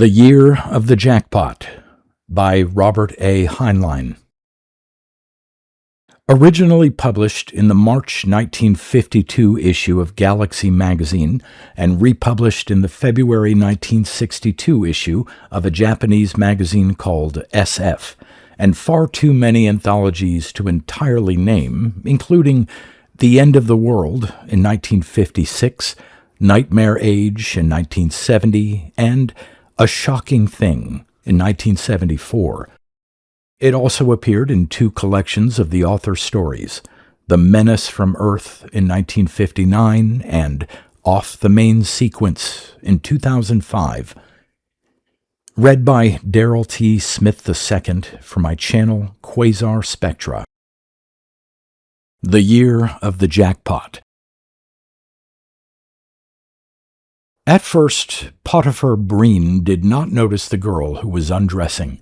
The Year of the Jackpot by Robert A. Heinlein. Originally published in the March 1952 issue of Galaxy magazine and republished in the February 1962 issue of a Japanese magazine called SF, and far too many anthologies to entirely name, including The End of the World in 1956, Nightmare Age in 1970, and A Shocking Thing in 1974. It also appeared in two collections of the author's stories, The Menace from Earth in 1959 and Off the Main Sequence in 2005. Read by Darrell T. Smith II for my channel Quasar Spectra. The Year of the Jackpot. At first, Potiphar Breen did not notice the girl who was undressing.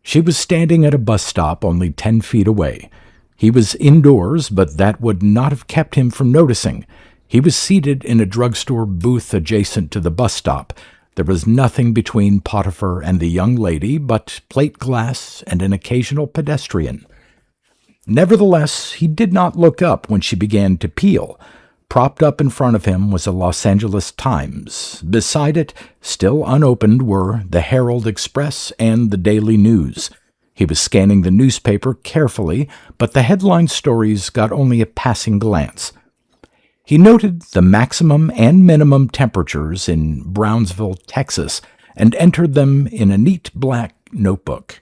She was standing at a bus stop only 10 feet away. He was indoors, but that would not have kept him from noticing. He was seated in a drugstore booth adjacent to the bus stop. There was nothing between Potiphar and the young lady but plate glass and an occasional pedestrian. Nevertheless, he did not look up when she began to peel. Propped up in front of him was a Los Angeles Times. Beside it, still unopened, were the Herald Express and the Daily News. He was scanning the newspaper carefully, but the headline stories got only a passing glance. He noted the maximum and minimum temperatures in Brownsville, Texas, and entered them in a neat black notebook.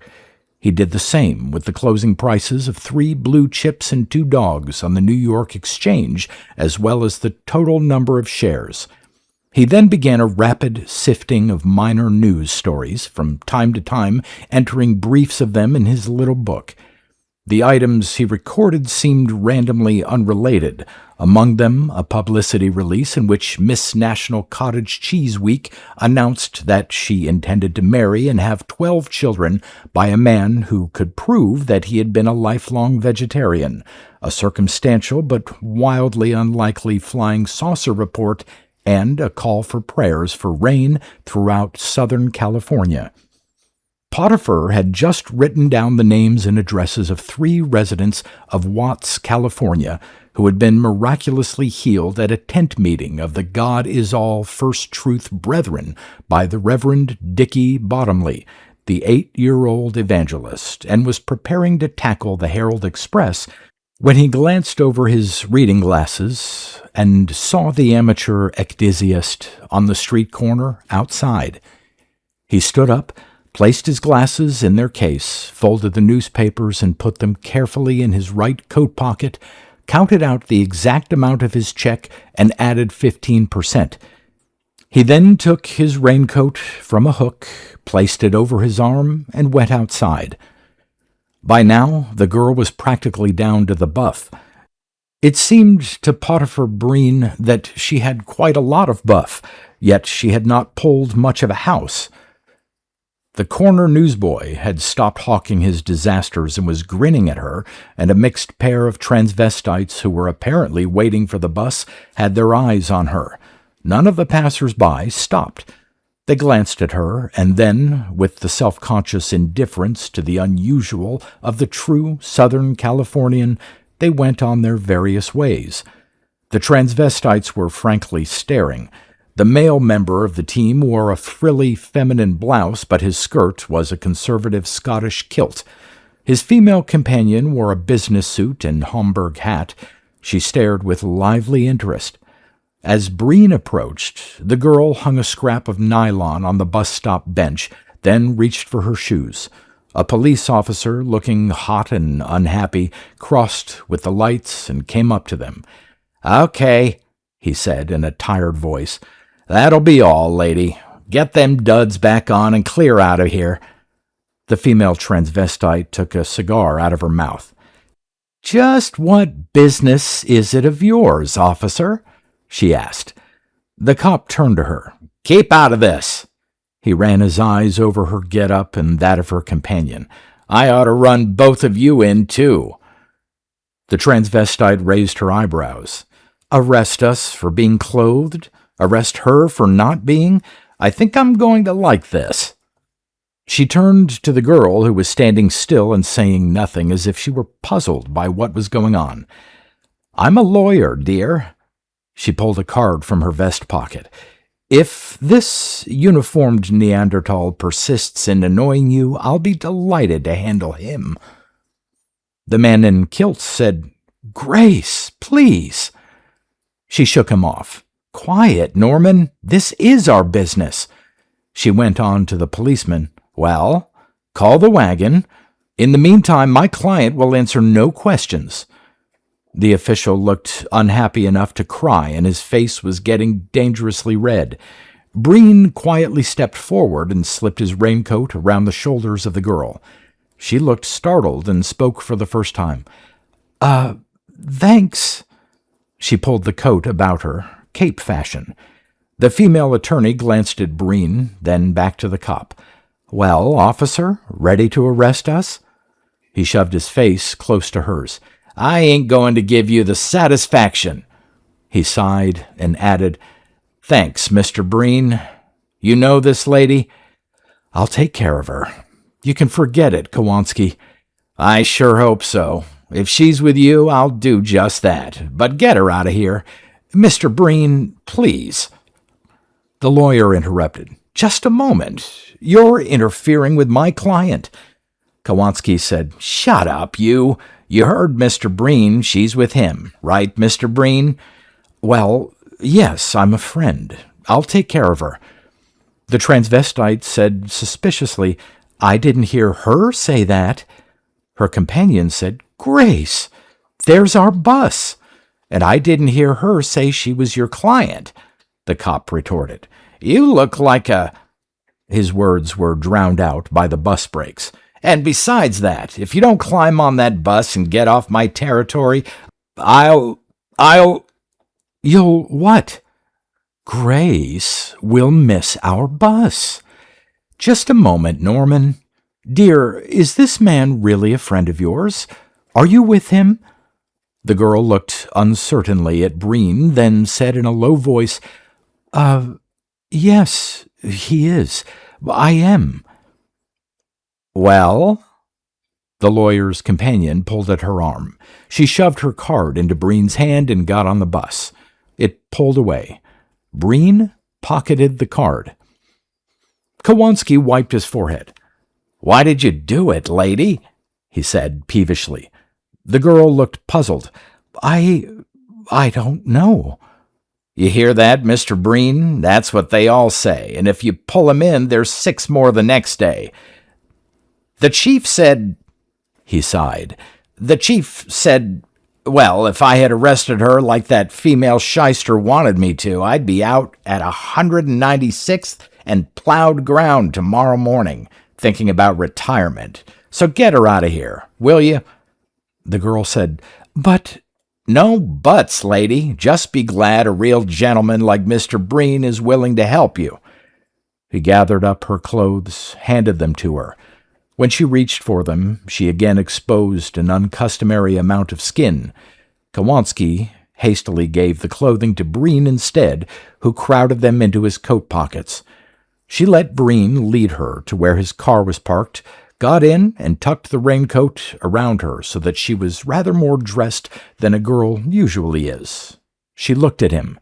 He did the same with the closing prices of 3 blue chips and 2 dogs on the New York Exchange, as well as the total number of shares. He then began a rapid sifting of minor news stories, from time to time entering briefs of them in his little book. The items he recorded seemed randomly unrelated, among them a publicity release in which Miss National Cottage Cheese Week announced that she intended to marry and have 12 children by a man who could prove that he had been a lifelong vegetarian, a circumstantial but wildly unlikely flying saucer report, and a call for prayers for rain throughout Southern California. Potiphar had just written down the names and addresses of 3 residents of Watts, California, who had been miraculously healed at a tent meeting of the God Is All First Truth Brethren by the Reverend Dickie Bottomley, the 8-year-old evangelist, and was preparing to tackle the Herald Express when he glanced over his reading glasses and saw the amateur ecdysiast on the street corner outside. He stood up, placed his glasses in their case, folded the newspapers and put them carefully in his right coat pocket, counted out the exact amount of his check, and added 15%. He then took his raincoat from a hook, placed it over his arm, and went outside. By now, the girl was practically down to the buff. It seemed to Potiphar Breen that she had quite a lot of buff, yet she had not pulled much of a house. The corner newsboy had stopped hawking his disasters and was grinning at her, and a mixed pair of transvestites who were apparently waiting for the bus had their eyes on her. None of the passers-by stopped. They glanced at her, and then, with the self-conscious indifference to the unusual of the true Southern Californian, they went on their various ways. The transvestites were frankly staring. The male member of the team wore a frilly feminine blouse, but his skirt was a conservative Scottish kilt. His female companion wore a business suit and Homburg hat. She stared with lively interest. As Breen approached, the girl hung a scrap of nylon on the bus stop bench, then reached for her shoes. A police officer, looking hot and unhappy, crossed with the lights and came up to them. "Okay," he said in a tired voice. "That'll be all, lady. Get them duds back on and clear out of here." The female transvestite took a cigar out of her mouth. "Just what business is it of yours, officer?" she asked. The cop turned to her. "Keep out of this." He ran his eyes over her get-up and that of her companion. "I ought to run both of you in, too." The transvestite raised her eyebrows. "Arrest us for being clothed? Arrest her for not being? I think I'm going to like this." She turned to the girl who was standing still and saying nothing, as if she were puzzled by what was going on. "I'm a lawyer, dear." She pulled a card from her vest pocket. "If this uniformed Neanderthal persists in annoying you, I'll be delighted to handle him." The man in kilts said, "Grace, please." She shook him off. "Quiet, Norman. This is our business." She went on to the policeman. "Well, call the wagon. In the meantime, my client will answer no questions." The official looked unhappy enough to cry, and his face was getting dangerously red. Breen quietly stepped forward and slipped his raincoat around the shoulders of the girl. She looked startled and spoke for the first time. Thanks." She pulled the coat about her, cape fashion. The female attorney glanced at Breen, then back to the cop. "Well, officer, ready to arrest us?" He shoved his face close to hers. "I ain't going to give you the satisfaction." He sighed and added, "Thanks, Mr. Breen. You know this lady?" "I'll take care of her. You can forget it, Kowalski." "I sure hope so. If she's with you, I'll do just that. But get her out of here. Mr. Breen, please." The lawyer interrupted. "Just a moment. You're interfering with my client." Kowalski said, "Shut up, you. You heard Mr. Breen. She's with him. Right, Mr. Breen?" "Well, yes, I'm a friend. I'll take care of her." The transvestite said suspiciously, "I didn't hear her say that." Her companion said, "Grace, there's our bus." "And I didn't hear her say she was your client," the cop retorted. "You look like a—" His words were drowned out by the bus brakes. "And besides that, if you don't climb on that bus and get off my territory, I'll... "You'll what?" "Grace will miss our bus." "Just a moment, Norman. Dear, is this man really a friend of yours? Are you with him?" The girl looked uncertainly at Breen, then said in a low voice, Yes, he is. I am." "Well?" The lawyer's companion pulled at her arm. She shoved her card into Breen's hand and got on the bus. It pulled away. Breen pocketed the card. Kowalski wiped his forehead. "Why did you do it, lady?" he said peevishly. The girl looked puzzled. I don't know." "You hear that, Mr. Breen? That's what they all say, and if you pull 'em in, there's 6 more the next day. The chief said—" He sighed. "The chief said, well, if I had arrested her like that female shyster wanted me to, I'd be out at 196th and plowed ground tomorrow morning, thinking about retirement. So get her out of here, will you?" The girl said, "But—" "No buts, lady. Just be glad a real gentleman like Mr. Breen is willing to help you." He gathered up her clothes, handed them to her. When she reached for them, she again exposed an uncustomary amount of skin. Kowalski hastily gave the clothing to Breen instead, who crowded them into his coat pockets. She let Breen lead her to where his car was parked, got in, and tucked the raincoat around her so that she was rather more dressed than a girl usually is. She looked at him.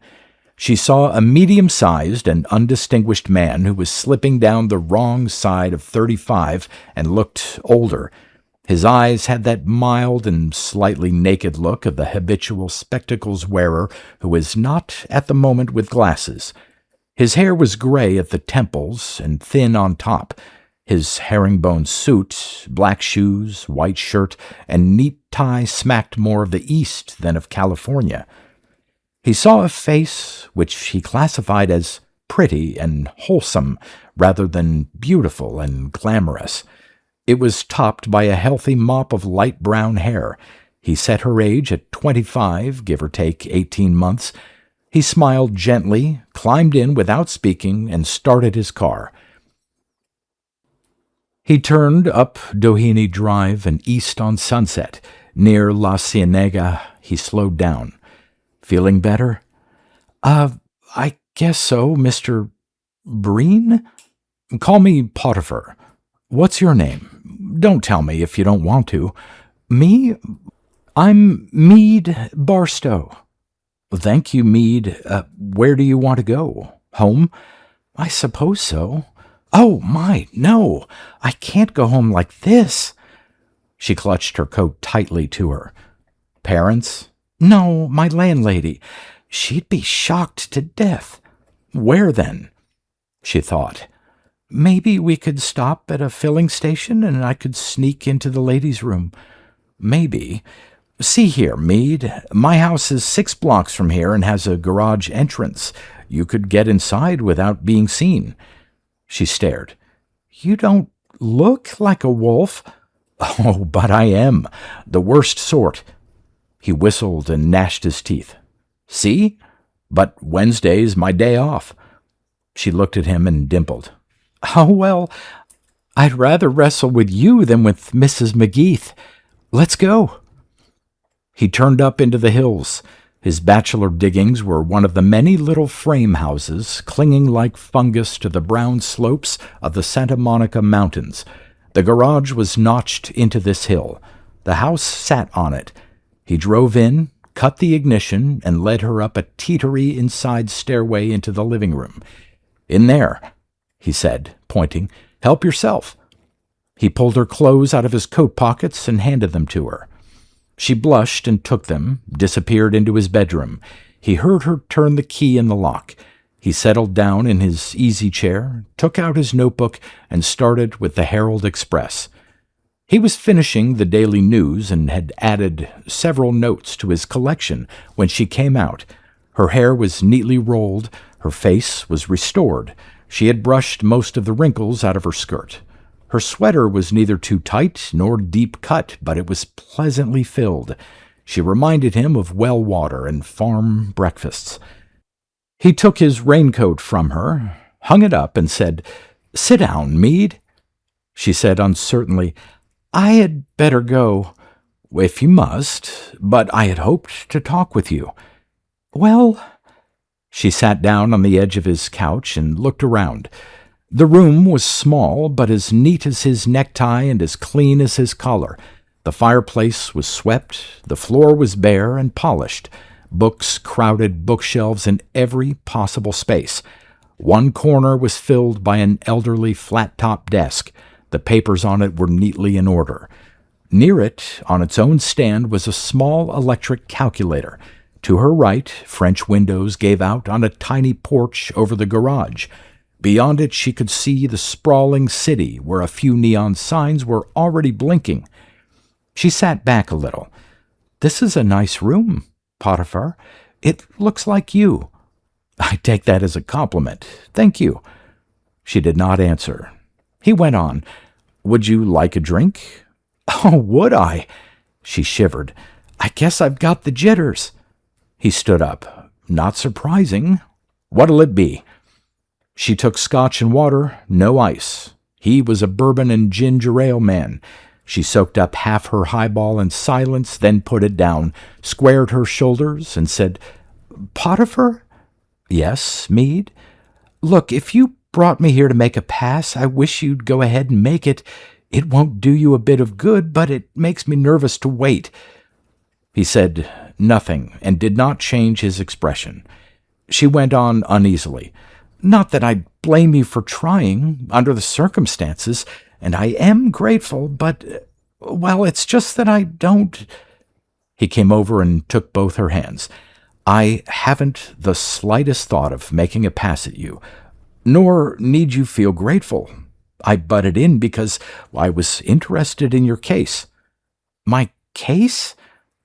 She saw a medium-sized and undistinguished man who was slipping down the wrong side of 35 and looked older. His eyes had that mild and slightly naked look of the habitual spectacles wearer who is not at the moment with glasses. His hair was gray at the temples and thin on top. His herringbone suit, black shoes, white shirt, and neat tie smacked more of the East than of California. He saw a face which he classified as pretty and wholesome rather than beautiful and glamorous. It was topped by a healthy mop of light brown hair. He set her age at 25, give or take 18 months. He smiled gently, climbed in without speaking, and started his car. He turned up Doheny Drive and east on Sunset. Near La Cienega, he slowed down. "Feeling better?" I guess so, Mr. Breen? Call me Potiphar. What's your name? Don't tell me if you don't want to. Me? I'm Meade Barstow. Thank you, Meade. Where do you want to go? Home? I suppose so. Oh, my, no. I can't go home like this. She clutched her coat tightly to her. Parents? No, my landlady. She'd be shocked to death. Where then? She thought. Maybe we could stop at a filling station and I could sneak into the ladies' room. Maybe. See here, Meade. My house is 6 blocks from here and has a garage entrance. You could get inside without being seen. She stared. You don't look like a wolf. Oh, but I am. The worst sort. He whistled and gnashed his teeth. See? But Wednesday's my day off. She looked at him and dimpled. Oh, well, I'd rather wrestle with you than with Mrs. McGeeth. Let's go. He turned up into the hills. His bachelor diggings were one of the many little frame houses clinging like fungus to the brown slopes of the Santa Monica Mountains. The garage was notched into this hill. The house sat on it. He drove in, cut the ignition, and led her up a teetery inside stairway into the living room. In there, he said, pointing. Help yourself. He pulled her clothes out of his coat pockets and handed them to her. She blushed and took them, disappeared into his bedroom. He heard her turn the key in the lock. He settled down in his easy chair, took out his notebook, and started with the Herald Express. He was finishing the Daily News and had added several notes to his collection when she came out. Her hair was neatly rolled. Her face was restored. She had brushed most of the wrinkles out of her skirt. Her sweater was neither too tight nor deep cut, but it was pleasantly filled. She reminded him of well water and farm breakfasts. He took his raincoat from her, hung it up, and said, Sit down, Meade. She said uncertainly, I had better go. If you must, but I had hoped to talk with you. Well, she sat down on the edge of his couch and looked around. The room was small, but as neat as his necktie and as clean as his collar. The fireplace was swept, the floor was bare and polished. Books crowded bookshelves in every possible space. One corner was filled by an elderly flat-top desk. The papers on it were neatly in order. Near it, on its own stand, was a small electric calculator. To her right, French windows gave out on a tiny porch over the garage. Beyond it, she could see the sprawling city, where a few neon signs were already blinking. She sat back a little. This is a nice room, Potiphar. It looks like you. I take that as a compliment. Thank you. She did not answer. He went on. Would you like a drink? Oh, would I? She shivered. I guess I've got the jitters. He stood up. Not surprising. What'll it be? She took scotch and water, no ice. He was a bourbon and ginger ale man. She soaked up half her highball in silence, then put it down, squared her shoulders, and said, Potiphar? Yes, Meade? Look, if you brought me here to make a pass, I wish you'd go ahead and make it. It won't do you a bit of good, but it makes me nervous to wait. He said nothing and did not change his expression. She went on uneasily. Not that I blame you for trying, under the circumstances, and I am grateful, but, well, it's just that I don't... He came over and took both her hands. I haven't the slightest thought of making a pass at you, nor need you feel grateful. I butted in because I was interested in your case. My case?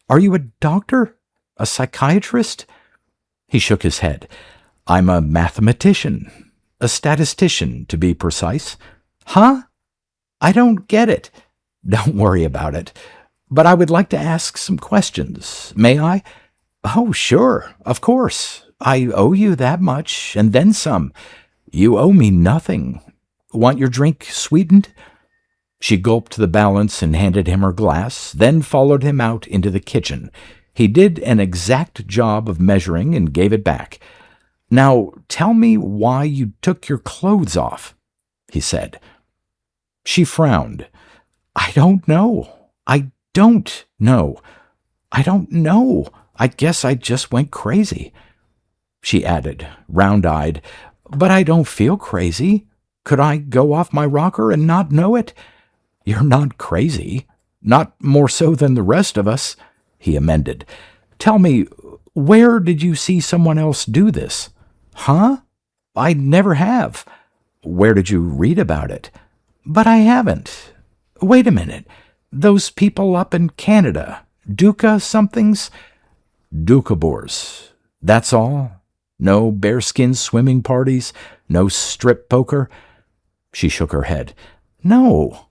Are you a doctor? A psychiatrist? He shook his head. I'm a mathematician. A statistician, to be precise. Huh? I don't get it. Don't worry about it. But I would like to ask some questions. May I? Oh, sure. Of course. I owe you that much, and then some. You owe me nothing. Want your drink sweetened? She gulped the balance and handed him her glass, then followed him out into the kitchen. He did an exact job of measuring and gave it back. Now tell me why you took your clothes off, he said. She frowned. I don't know. I don't know. I don't know. I guess I just went crazy. She added, round-eyed, but I don't feel crazy. Could I go off my rocker and not know it? You're not crazy. Not more so than the rest of us, he amended. Tell me, where did you see someone else do this? Huh? I never have. Where did you read about it? But I haven't. Wait a minute. Those people up in Canada, Duca somethings? Ducabors. That's all? No bearskin swimming parties? No strip poker? She shook her head. No.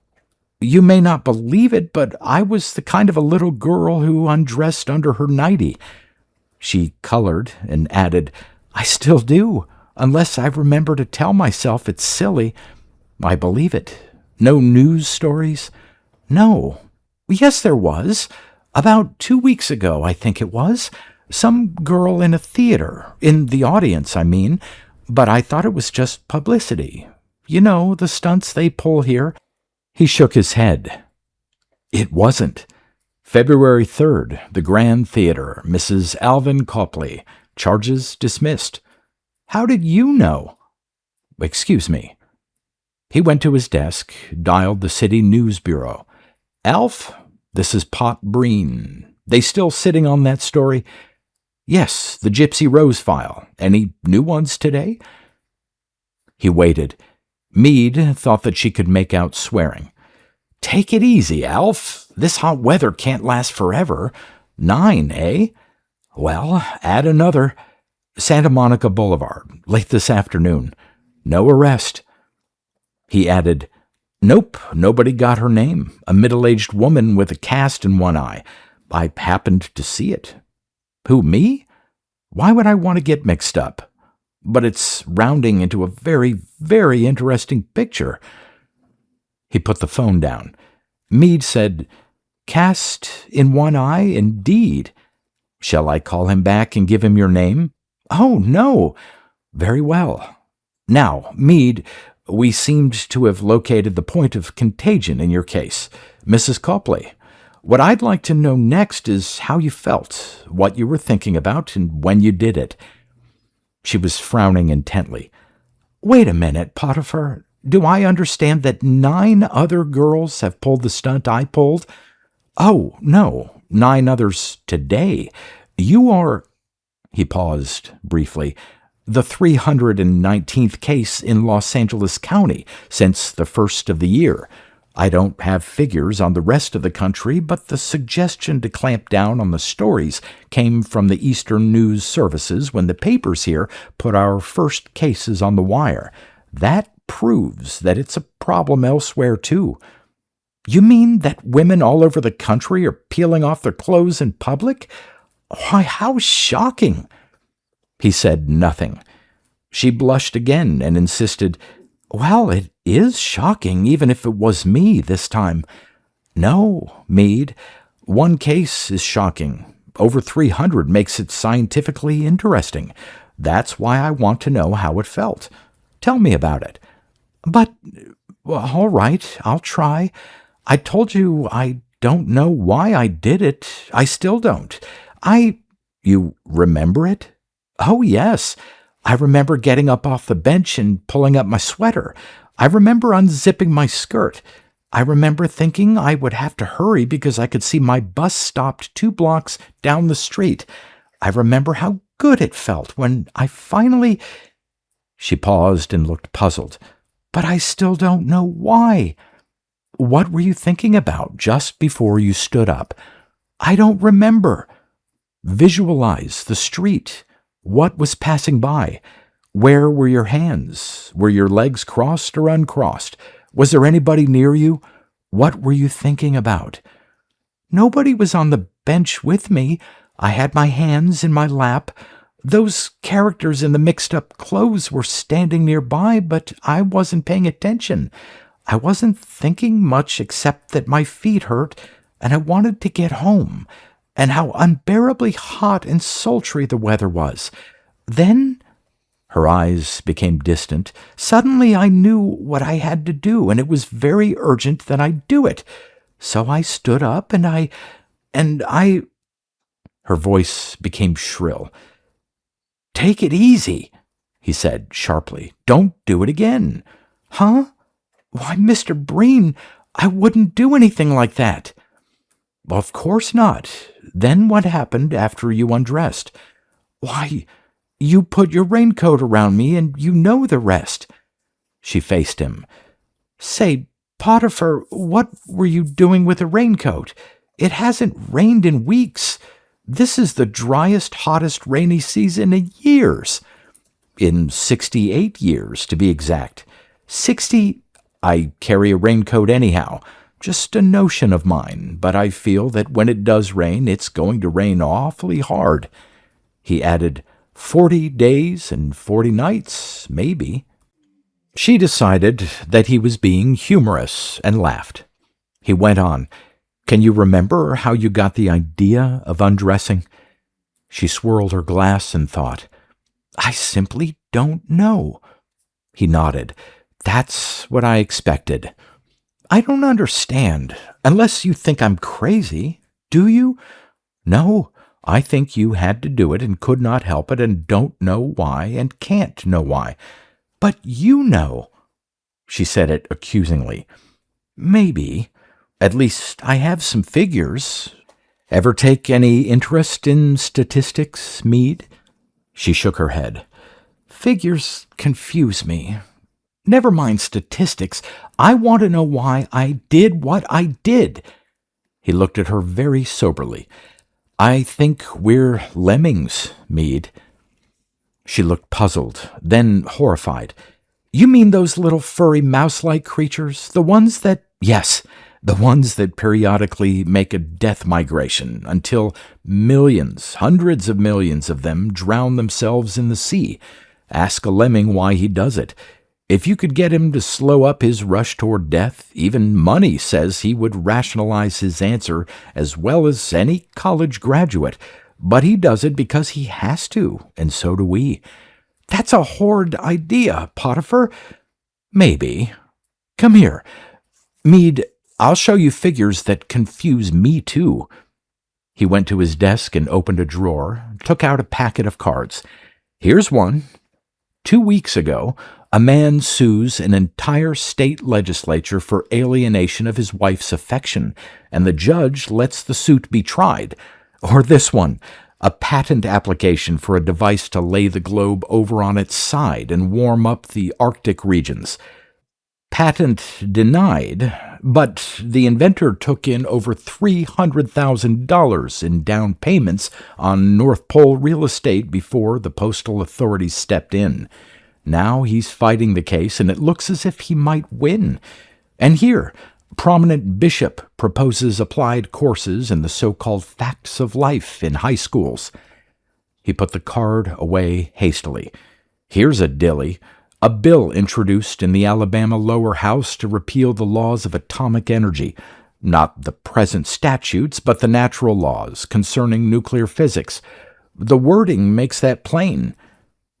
You may not believe it, but I was the kind of a little girl who undressed under her nightie. She colored and added, I still do, unless I remember to tell myself it's silly. I believe it. No news stories? No. Yes, there was. About 2 weeks ago, I think it was. Some girl in a theater, in the audience, I mean, but I thought it was just publicity. You know, the stunts they pull here. He shook his head. It wasn't. February 3rd, the Grand Theater, Mrs. Alvin Copley. Charges dismissed. How did you know? Excuse me. He went to his desk, dialed the city news bureau. Alf, this is Pot Breen. They still sitting on that story? Yes, the Gypsy Rose file. Any new ones today? He waited. Meade thought that she could make out swearing. Take it easy, Alf. This hot weather can't last forever. 9, eh? Well, add another. Santa Monica Boulevard, late this afternoon. No arrest. He added, Nope, nobody got her name. A middle-aged woman with a cast in one eye. I happened to see it. Who, me? Why would I want to get mixed up? But it's rounding into a very, very interesting picture. He put the phone down. Meade said, Cast in one eye, indeed. Shall I call him back and give him your name? Oh, no. Very well. Now, Meade, we seemed to have located the point of contagion in your case, Mrs. Copley. What I'd like to know next is how you felt, what you were thinking about, and when you did it. She was frowning intently. Wait a minute, Potiphar. Do I understand that 9 other girls have pulled the stunt I pulled? Oh, no, 9 others today. You are, he paused briefly, the 319th case in Los Angeles County since the first of the year. I don't have figures on the rest of the country, but the suggestion to clamp down on the stories came from the Eastern News Services when the papers here put our first cases on the wire. That proves that it's a problem elsewhere, too. You mean that women all over the country are peeling off their clothes in public? Why, how shocking! He said nothing. She blushed again and insisted, Well, it is shocking, even if it was me this time. No, Meade, 1 case is shocking. Over 300 makes it scientifically interesting. That's why I want to know how it felt. Tell me about it. But, well, all right, I'll try. I told you I don't know why I did it. I still don't. You remember it? Oh, yes. I remember getting up off the bench and pulling up my sweater. I remember unzipping my skirt. I remember thinking I would have to hurry because I could see my bus stopped 2 blocks down the street. I remember how good it felt when I finally... She paused and looked puzzled. But I still don't know why. What were you thinking about just before you stood up? I don't remember. Visualize the street. What was passing by? Where were your hands? Were your legs crossed or uncrossed? Was there anybody near you? What were you thinking about? Nobody was on the bench with me. I had my hands in my lap. Those characters in the mixed-up clothes were standing nearby, but I wasn't paying attention. I wasn't thinking much except that my feet hurt, and I wanted to get home, and how unbearably hot and sultry the weather was. Then Her eyes became distant. Suddenly I knew what I had to do, and it was very urgent that I do it. So I stood up, and I... Her voice became shrill. "Take it easy," he said sharply. "Don't do it again." "Huh? Why, Mr. Breen, I wouldn't do anything like that." "Of course not. Then what happened after you undressed?" "Why, you put your raincoat around me, and you know the rest." She faced him. "Say, Potiphar, what were you doing with a raincoat? It hasn't rained in weeks. This is the driest, hottest rainy season in years." "In 68 years, to be exact." 60... I carry a raincoat anyhow. Just a notion of mine, but I feel that when it does rain, it's going to rain awfully hard." He added, 40 days and 40 nights, maybe." She decided that he was being humorous and laughed. He went on, "Can you remember how you got the idea of undressing?" She swirled her glass and thought, "I simply don't know." He nodded. "That's what I expected." "I don't understand, unless you think I'm crazy. Do you?" "No, I think you had to do it and could not help it and don't know why and can't know why." "But you know." She said it accusingly. "Maybe. At least I have some figures. Ever take any interest in statistics, Meade?" She shook her head. "Figures confuse me. Never mind statistics. I want to know why I did what I did." He looked at her very soberly. "I think we're lemmings, Meade." She looked puzzled, then horrified. "You mean those little furry mouse-like creatures? The ones that—" "Yes, the ones that periodically make a death migration until millions, hundreds of millions of them drown themselves in the sea. Ask a lemming why he does it. If you could get him to slow up his rush toward death, even money says he would rationalize his answer as well as any college graduate. But he does it because he has to, and so do we." "That's a horrid idea, Potiphar." "Maybe. Come here. Meade, I'll show you figures that confuse me too." He went to his desk and opened a drawer, took out a packet of cards. "Here's one. 2 weeks ago, a man sues an entire state legislature for alienation of his wife's affection, and the judge lets the suit be tried. Or this one, a patent application for a device to lay the globe over on its side and warm up the Arctic regions. Patent denied, but the inventor took in over $300,000 in down payments on North Pole real estate before the postal authorities stepped in. Now he's fighting the case, and it looks as if he might win. And here, prominent bishop proposes applied courses in the so-called facts of life in high schools." He put the card away hastily. "Here's a dilly. A bill introduced in the Alabama lower house to repeal the laws of atomic energy. Not the present statutes, but the natural laws concerning nuclear physics. The wording makes that plain."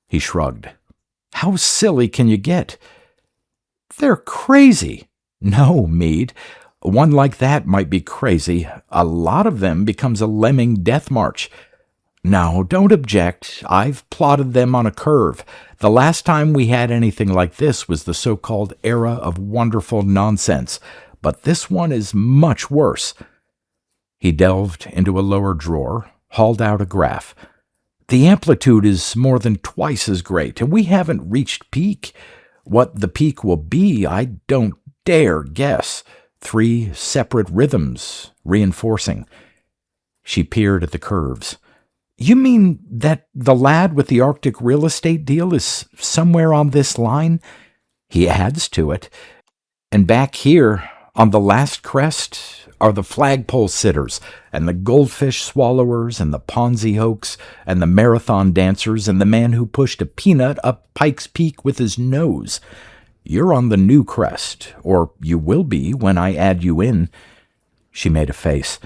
He shrugged. "How silly can you get?" "They're crazy." "No, Meade. One like that might be crazy. A lot of them becomes a lemming death march. Now, don't object. I've plotted them on a curve. The last time we had anything like this was the so-called era of wonderful nonsense, but this one is much worse." He delved into a lower drawer, hauled out a graph. "The amplitude is more than twice as great, and we haven't reached peak. What the peak will be, I don't dare guess. 3 separate rhythms, reinforcing." She peered at the curves. "You mean that the lad with the Arctic real estate deal is somewhere on this line?" He adds to it. "And back here, on the last crest, are the flagpole sitters, and the goldfish swallowers, and the Ponzi hoax, and the marathon dancers, and the man who pushed a peanut up Pike's Peak with his nose. You're on the new crest, or you will be when I add you in." She made a face.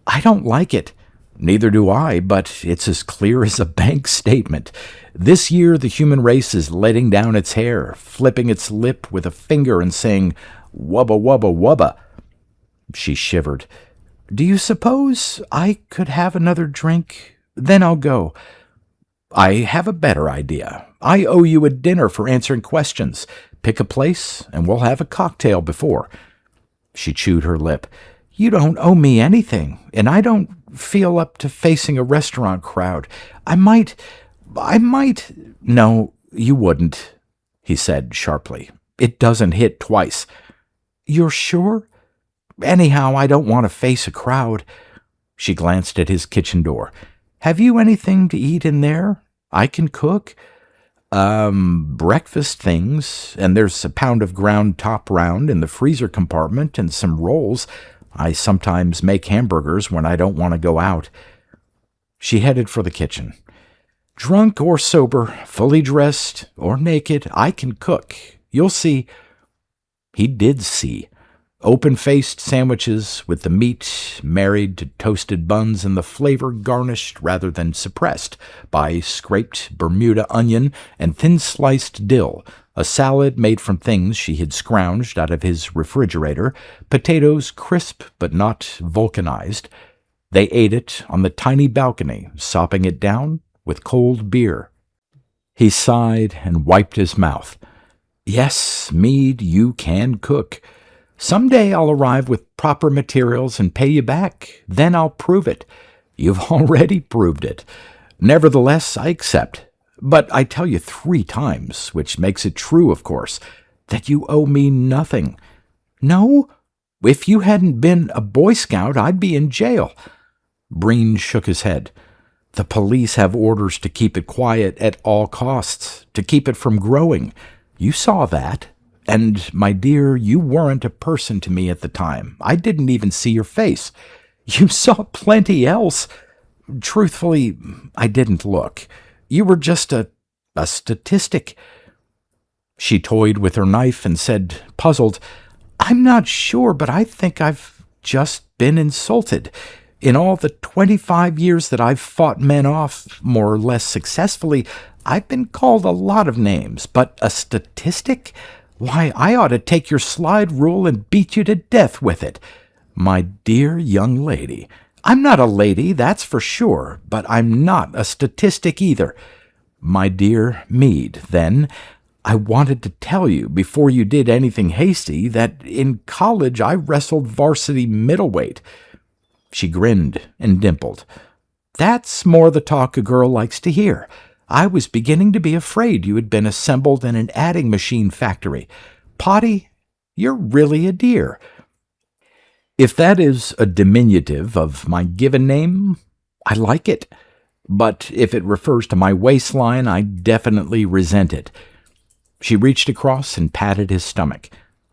"I don't like it." Neither do I, but it's as clear as a bank statement. This year the human race is letting down its hair, flipping its lip with a finger and saying, "Wubba, wubba, wubba." She shivered. "Do you suppose I could have another drink? Then I'll go." "I have a better idea. I owe you a dinner for answering questions. Pick a place, and we'll have a cocktail before." She chewed her lip. "You don't owe me anything, and I don't feel up to facing a restaurant crowd. I might... "No, you wouldn't," he said sharply. "It doesn't hit twice." "You're sure?" "Anyhow, I don't want to face a crowd." She glanced at his kitchen door. "Have you anything to eat in there? I can cook." Breakfast things, and there's a pound of ground top round in the freezer compartment and some rolls. I sometimes make hamburgers when I don't want to go out." She headed for the kitchen. "Drunk or sober, fully dressed or naked, I can cook. You'll see." He did see. Open-faced sandwiches with the meat married to toasted buns and the flavor garnished rather than suppressed by scraped Bermuda onion and thin-sliced dill, a salad made from things she had scrounged out of his refrigerator, potatoes crisp but not vulcanized. They ate it on the tiny balcony, sopping it down with cold beer. He sighed and wiped his mouth. "Yes, Meade, you can cook. Some day I'll arrive with proper materials and pay you back. Then I'll prove it. You've already proved it. Nevertheless, I accept. But I tell you 3 times, which makes it true, of course, that you owe me nothing." "No? If you hadn't been a Boy Scout, I'd be in jail." Breen shook his head. "The police have orders to keep it quiet at all costs, to keep it from growing. You saw that. And, my dear, you weren't a person to me at the time. I didn't even see your face. You saw plenty else. Truthfully, I didn't look. You were just a statistic." She toyed with her knife and said, puzzled, "I'm not sure, but I think I've just been insulted. In all the 25 years that I've fought men off, more or less successfully, I've been called a lot of names, but a statistic? Why, I ought to take your slide rule and beat you to death with it. My dear young lady, I'm not a lady, that's for sure, but I'm not a statistic either. My dear Meade, then, I wanted to tell you before you did anything hasty that in college I wrestled varsity middleweight." She grinned and dimpled. "That's more the talk a girl likes to hear. I was beginning to be afraid you had been assembled in an adding machine factory. Potty, you're really a dear." "If that is a diminutive of my given name, I like it. But if it refers to my waistline, I definitely resent it." She reached across and patted his stomach.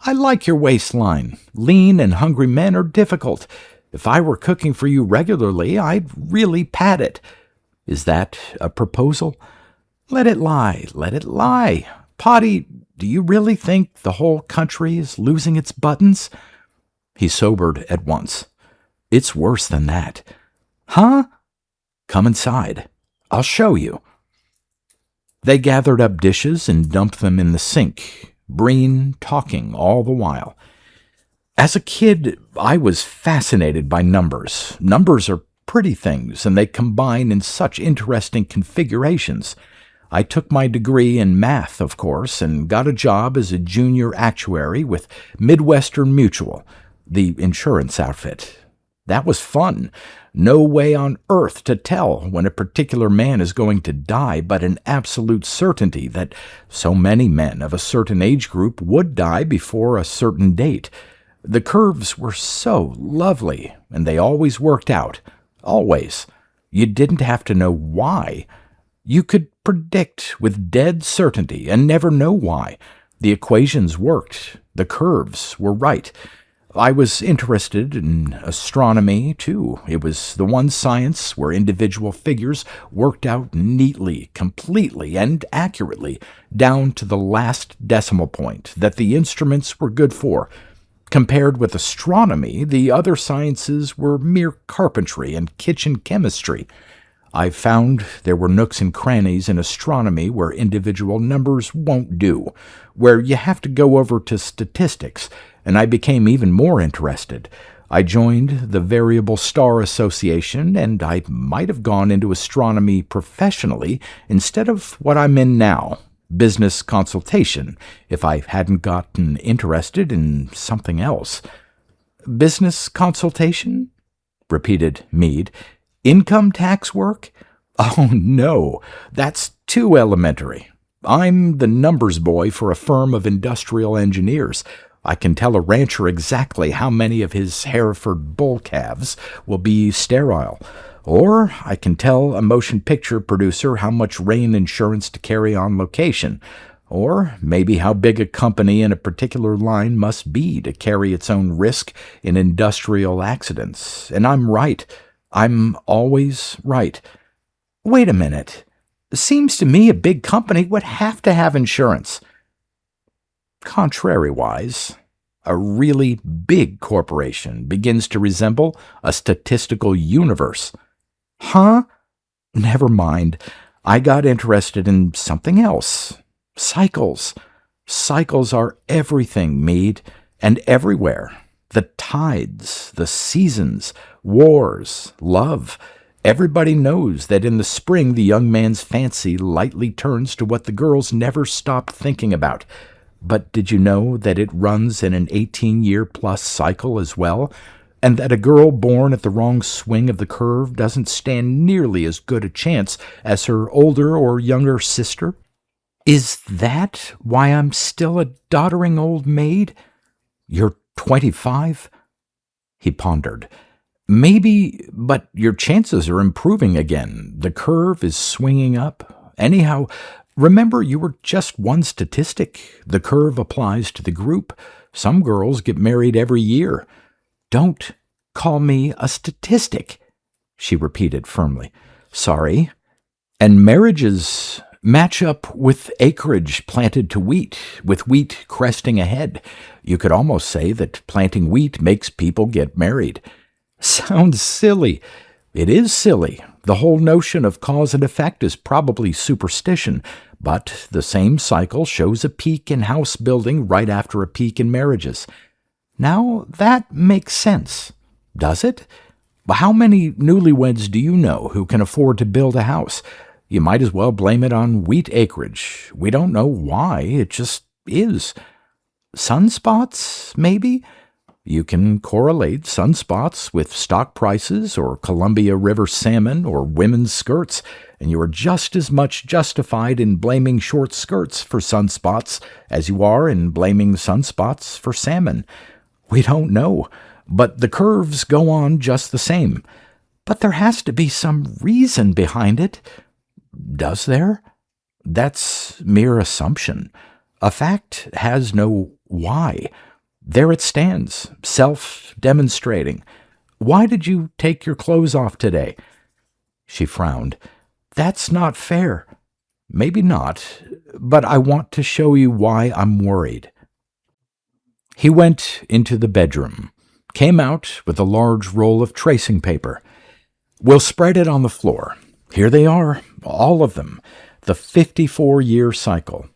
"I like your waistline. Lean and hungry men are difficult. If I were cooking for you regularly, I'd really pat it. Is that a proposal?" "Let it lie, let it lie. Potty, do you really think the whole country is losing its buttons?" He sobered at once. "It's worse than that." "Huh?" "Come inside. I'll show you." They gathered up dishes and dumped them in the sink, Breen talking all the while. "As a kid, I was fascinated by numbers. Numbers are pretty things, and they combine in such interesting configurations. I took my degree in math, of course, and got a job as a junior actuary with Midwestern Mutual, the insurance outfit. That was fun. No way on earth to tell when a particular man is going to die, but an absolute certainty that so many men of a certain age group would die before a certain date. The curves were so lovely, and they always worked out. Always. You didn't have to know why. You could predict with dead certainty and never know why. The equations worked. The curves were right. I was interested in astronomy, too. It was the one science where individual figures worked out neatly, completely, and accurately, down to the last decimal point that the instruments were good for. Compared with astronomy, the other sciences were mere carpentry and kitchen chemistry. I found there were nooks and crannies in astronomy where individual numbers won't do, where you have to go over to statistics, and I became even more interested. I joined the Variable Star Association, and I might have gone into astronomy professionally instead of what I'm in now, business consultation, if I hadn't gotten interested in something else. Business consultation? Repeated Meade. Income tax work? Oh, no, that's too elementary. I'm the numbers boy for a firm of industrial engineers. I can tell a rancher exactly how many of his Hereford bull calves will be sterile. Or I can tell a motion picture producer how much rain insurance to carry on location. Or maybe how big a company in a particular line must be to carry its own risk in industrial accidents. And I'm right. I'm always right. Wait a minute. Seems to me a big company would have to have insurance. Contrariwise, a really big corporation begins to resemble a statistical universe. Huh? Never mind. I got interested in something else. Cycles. Cycles are everything, Meade, and everywhere. The tides, the seasons, wars, love. Everybody knows that in the spring the young man's fancy lightly turns to what the girls never stopped thinking about. But did you know that it runs in an 18-year-plus cycle as well, and that a girl born at the wrong swing of the curve doesn't stand nearly as good a chance as her older or younger sister? Is that why I'm still a doddering old maid? You're 25? He pondered. Maybe, but your chances are improving again. The curve is swinging up. Anyhow, remember, you were just one statistic. The curve applies to the group. Some girls get married every year. Don't call me a statistic, she repeated firmly. Sorry. And marriages match up with acreage planted to wheat, with wheat cresting ahead. You could almost say that planting wheat makes people get married. Sounds silly. It is silly. The whole notion of cause and effect is probably superstition, but the same cycle shows a peak in house building right after a peak in marriages. Now, that makes sense, does it? How many newlyweds do you know who can afford to build a house? You might as well blame it on wheat acreage. We don't know why, it just is. Sunspots, maybe? You can correlate sunspots with stock prices or Columbia River salmon or women's skirts, and you are just as much justified in blaming short skirts for sunspots as you are in blaming sunspots for salmon. We don't know, but the curves go on just the same. But there has to be some reason behind it. Does there? That's mere assumption. A fact has no why. There it stands, self-demonstrating. Why did you take your clothes off today? She frowned. That's not fair. Maybe not, but I want to show you why I'm worried. He went into the bedroom, came out with a large roll of tracing paper. We'll spread it on the floor. Here they are, all of them, the 54-year cycle.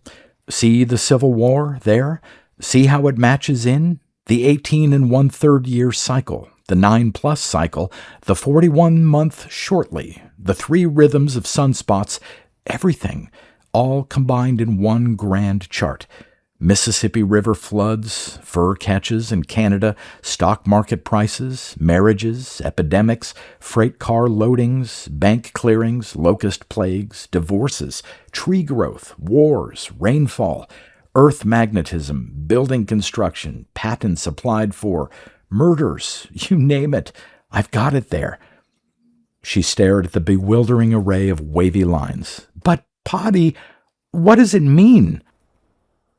See the Civil War there? See how it matches in? The 18 1/3 year cycle, the 9+ cycle, the 41-month shortly, the 3 rhythms of sunspots, everything, all combined in one grand chart. Mississippi River floods, fur catches in Canada, stock market prices, marriages, epidemics, freight car loadings, bank clearings, locust plagues, divorces, tree growth, wars, rainfall, earth magnetism, building construction, patents applied for, murders, you name it. I've got it there. She stared at the bewildering array of wavy lines. But, Potty, what does it mean?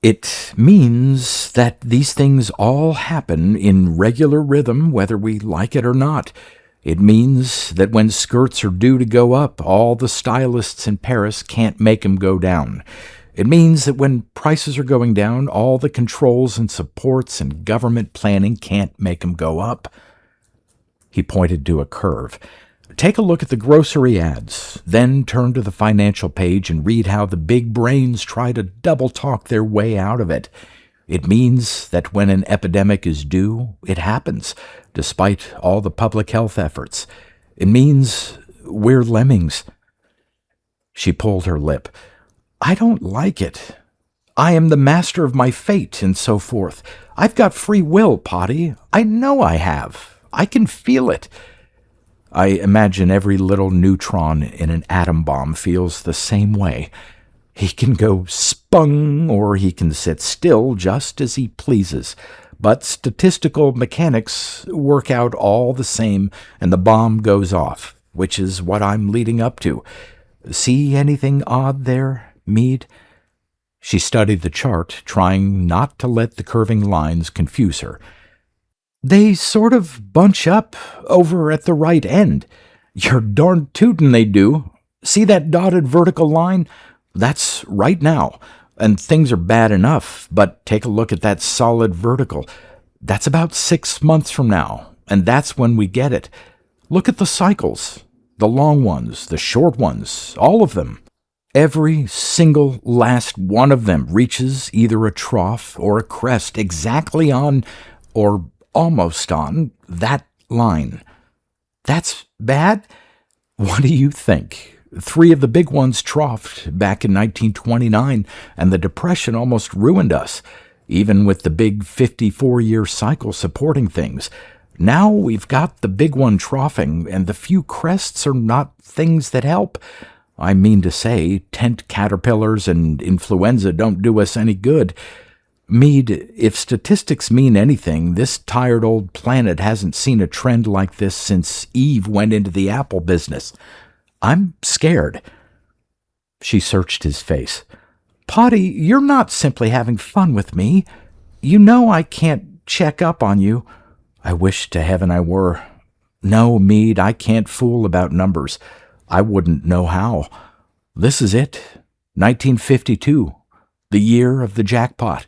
It means that these things all happen in regular rhythm whether we like it or not. It means that when skirts are due to go up, all the stylists in Paris can't make 'em go down. It means that when prices are going down, all the controls and supports and government planning can't make them go up. He pointed to a curve. Take a look at the grocery ads, then turn to the financial page and read how the big brains try to double-talk their way out of it. It means that when an epidemic is due, it happens, despite all the public health efforts. It means we're lemmings. She pulled her lip. I don't like it. I am the master of my fate, and so forth. I've got free will, Potty. I know I have. I can feel it. I imagine every little neutron in an atom bomb feels the same way. He can go spung, or he can sit still just as he pleases. But statistical mechanics work out all the same, and the bomb goes off, which is what I'm leading up to. See anything odd there, Meade? She studied the chart, trying not to let the curving lines confuse her. They sort of bunch up over at the right end. You're darn tootin' they do. See that dotted vertical line? That's right now. And things are bad enough, but take a look at that solid vertical. That's about 6 months from now, and that's when we get it. Look at the cycles. The long ones, the short ones, all of them. Every single last one of them reaches either a trough or a crest exactly on, or almost on, that line. That's bad? What do you think? 3 of the big ones troughed back in 1929, and the Depression almost ruined us, even with the big 54-year cycle supporting things. Now we've got the big one troughing, and the few crests are not things that help. I mean to say, tent caterpillars and influenza don't do us any good. Meade, if statistics mean anything, this tired old planet hasn't seen a trend like this since Eve went into the apple business. I'm scared. She searched his face. Potty, you're not simply having fun with me. You know I can't check up on you. I wish to heaven I were. No, Meade, I can't fool about numbers. I wouldn't know how. This is it. 1952. The year of the jackpot.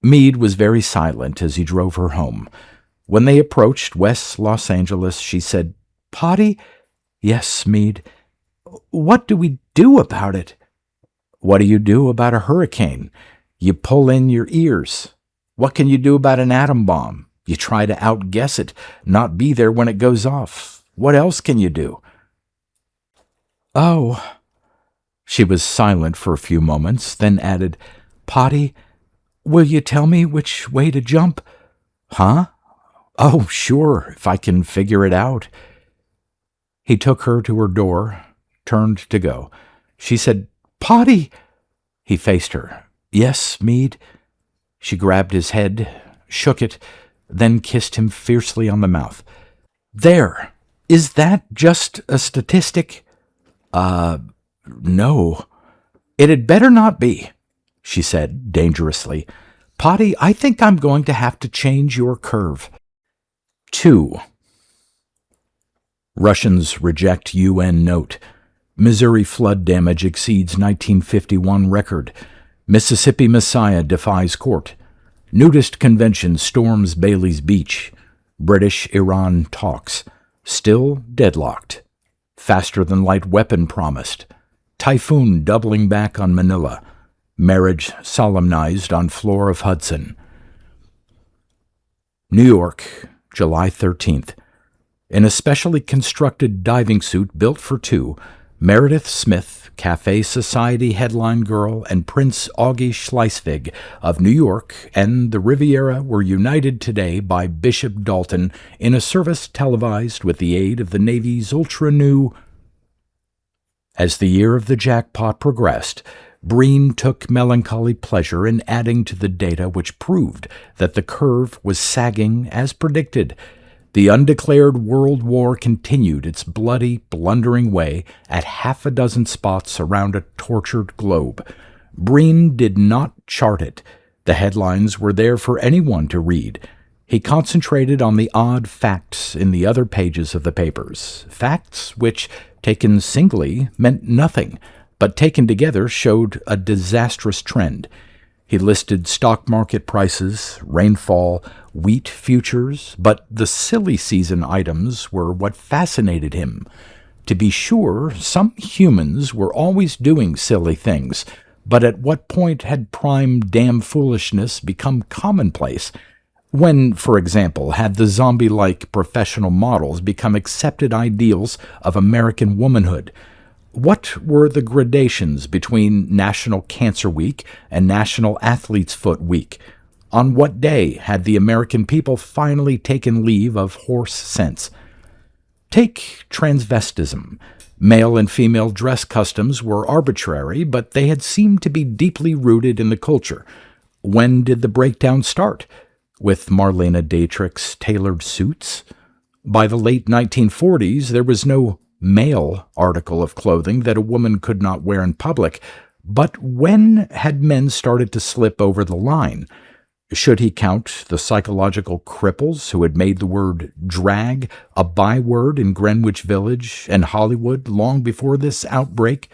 Meade was very silent as he drove her home. When they approached West Los Angeles, she said, Potty? Yes, Meade. What do we do about it? What do you do about a hurricane? You pull in your ears. What can you do about an atom bomb? You try to outguess it, not be there when it goes off. What else can you do? Oh. She was silent for a few moments, then added, Potty, will you tell me which way to jump? Huh? Oh, sure, if I can figure it out. He took her to her door, turned to go. She said, Potty! He faced her. Yes, Meade? She grabbed his head, shook it, then kissed him fiercely on the mouth. There! Is that just a statistic? No. It had better not be, she said dangerously. Potty, I think I'm going to have to change your curve. 2. Russians reject UN note. Missouri flood damage exceeds 1951 record. Mississippi Messiah defies court. Nudist convention storms Bailey's Beach. British-Iran talks. Still deadlocked. Faster-than-light weapon promised. Typhoon doubling back on Manila. Marriage solemnized on floor of Hudson. New York, July 13th. In a specially constructed diving suit built for two, Meredith Smith, Cafe Society headline girl, and Prince Augie Schleswig of New York and the Riviera were united today by Bishop Dalton in a service televised with the aid of the Navy's ultra-new. As the year of the jackpot progressed, Breen took melancholy pleasure in adding to the data which proved that the curve was sagging as predicted. The undeclared World War continued its bloody, blundering way at 6 spots around a tortured globe. Breen did not chart it. The headlines were there for anyone to read. He concentrated on the odd facts in the other pages of the papers, facts which, taken singly, meant nothing, but taken together showed a disastrous trend. He listed stock market prices, rainfall, wheat futures, but the silly season items were what fascinated him. To be sure, some humans were always doing silly things, but at what point had prime damn foolishness become commonplace? When, for example, had the zombie-like professional models become accepted ideals of American womanhood? What were the gradations between National Cancer Week and National Athlete's Foot Week? On what day had the American people finally taken leave of horse sense? Take transvestism. Male and female dress customs were arbitrary, but they had seemed to be deeply rooted in the culture. When did the breakdown start? With Marlena Dietrich's tailored suits? By the late 1940s, there was no male article of clothing that a woman could not wear in public. But when had men started to slip over the line? Should he count the psychological cripples who had made the word drag a byword in Greenwich Village and Hollywood long before this outbreak?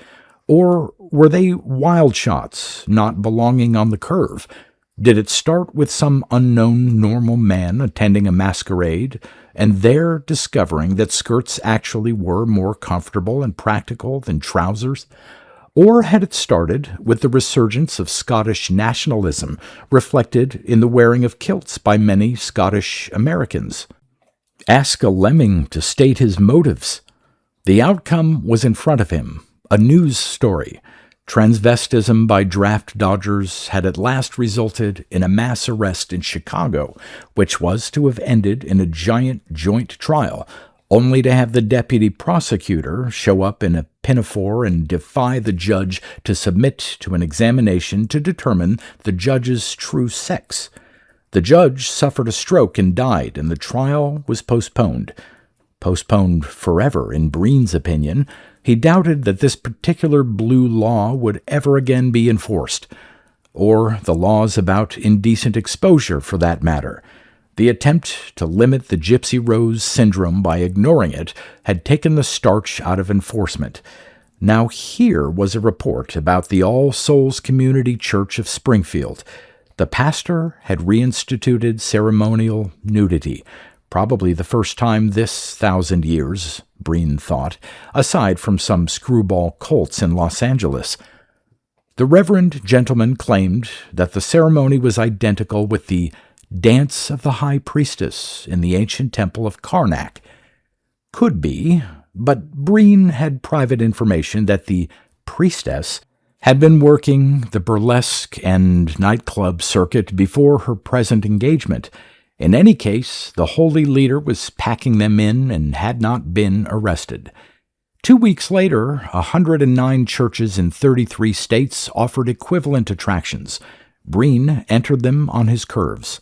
Or were they wild shots, not belonging on the curve? Did it start with some unknown normal man attending a masquerade and there discovering that skirts actually were more comfortable and practical than trousers? Or had it started with the resurgence of Scottish nationalism reflected in the wearing of kilts by many Scottish Americans? Ask a lemming to state his motives. The outcome was in front of him, a news story. Transvestism by draft dodgers had at last resulted in a mass arrest in Chicago, which was to have ended in a giant joint trial, only to have the deputy prosecutor show up in a pinafore and defy the judge to submit to an examination to determine the judge's true sex. The judge suffered a stroke and died, and the trial was postponed. Postponed forever, in Breen's opinion. He doubted that this particular blue law would ever again be enforced, or the laws about indecent exposure, for that matter. The attempt to limit the Gypsy Rose syndrome by ignoring it had taken the starch out of enforcement. Now here was a report about the All Souls Community Church of Springfield. The pastor had reinstituted ceremonial nudity, probably the first time this 1,000 years, Breen thought, aside from some screwball cults in Los Angeles. The reverend gentleman claimed that the ceremony was identical with the Dance of the High Priestess in the ancient temple of Karnak. Could be, but Breen had private information that the priestess had been working the burlesque and nightclub circuit before her present engagement. In any case, the holy leader was packing them in and had not been arrested. 2 weeks later, 109 churches in 33 states offered equivalent attractions. Breen entered them on his curves.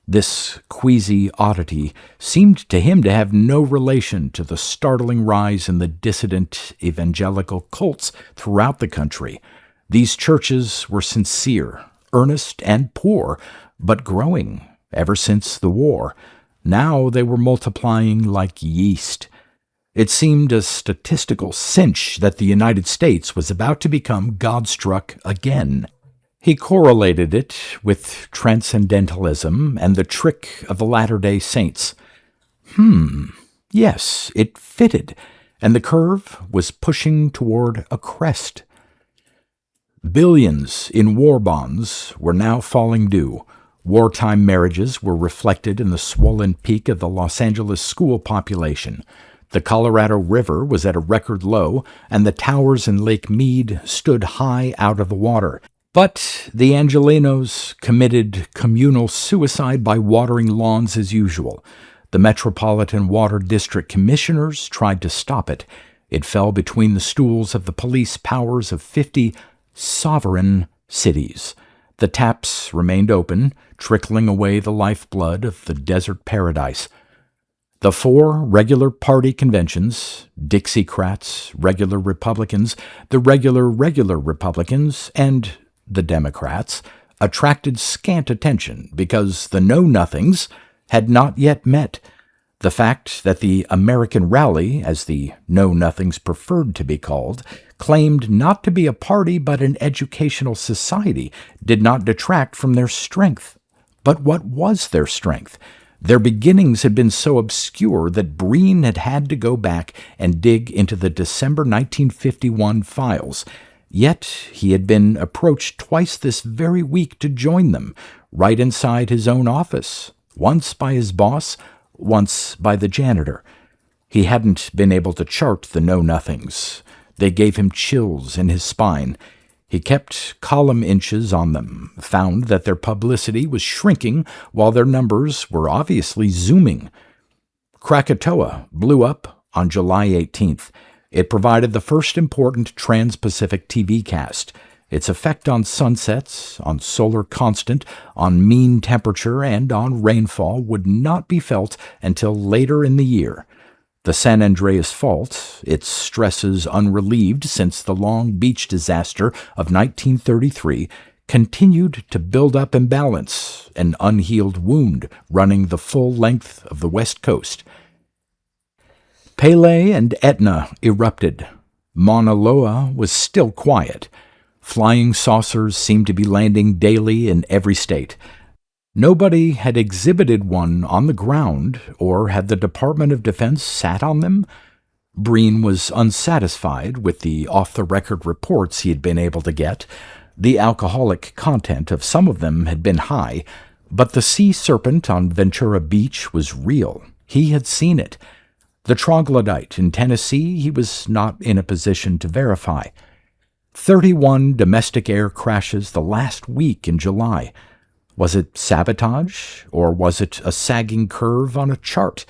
This queasy oddity seemed to him to have no relation to the startling rise in the dissident evangelical cults throughout the country. These churches were sincere, earnest, and poor, but growing ever since the war. Now they were multiplying like yeast. It seemed a statistical cinch that the United States was about to become God-struck again. He correlated it with transcendentalism and the trick of the Latter-day Saints. Yes, it fitted, and the curve was pushing toward a crest. Billions in war bonds were now falling due. Wartime marriages were reflected in the swollen peak of the Los Angeles school population. The Colorado River was at a record low, and the towers in Lake Mead stood high out of the water. But the Angelenos committed communal suicide by watering lawns as usual. The Metropolitan Water District commissioners tried to stop it. It fell between the stools of the police powers of 50 sovereign cities. The taps remained open, trickling away the lifeblood of the desert paradise. The 4 regular party conventions, Dixiecrats, regular Republicans, the regular Republicans, and the Democrats, attracted scant attention because the Know-Nothings had not yet met. The fact that the American Rally, as the Know-Nothings preferred to be called, claimed not to be a party but an educational society did not detract from their strength. But what was their strength? Their beginnings had been so obscure that Breen had had to go back and dig into the December 1951 files. Yet he had been approached twice this very week to join them, right inside his own office, once by his boss, once by the janitor. He hadn't been able to chart the know-nothings. They gave him chills in his spine. He kept column inches on them, found that their publicity was shrinking while their numbers were obviously zooming. Krakatoa blew up on July 18th. It provided the first important trans-Pacific TV cast. Its effect on sunsets, on solar constant, on mean temperature, and on rainfall would not be felt until later in the year. The San Andreas Fault, its stresses unrelieved since the Long Beach disaster of 1933, continued to build up imbalance, an unhealed wound running the full length of the West Coast. Pele and Etna erupted. Mauna Loa was still quiet. Flying saucers seemed to be landing daily in every state. Nobody had exhibited one on the ground, or had the Department of Defense sat on them. Breen was unsatisfied with the off-the-record reports he had been able to get. The alcoholic content of some of them had been high, but the sea serpent on Ventura Beach was real. He had seen it. The troglodyte in Tennessee he was not in a position to verify. 31 domestic air crashes the last week in July. Was it sabotage, or was it a sagging curve on a chart?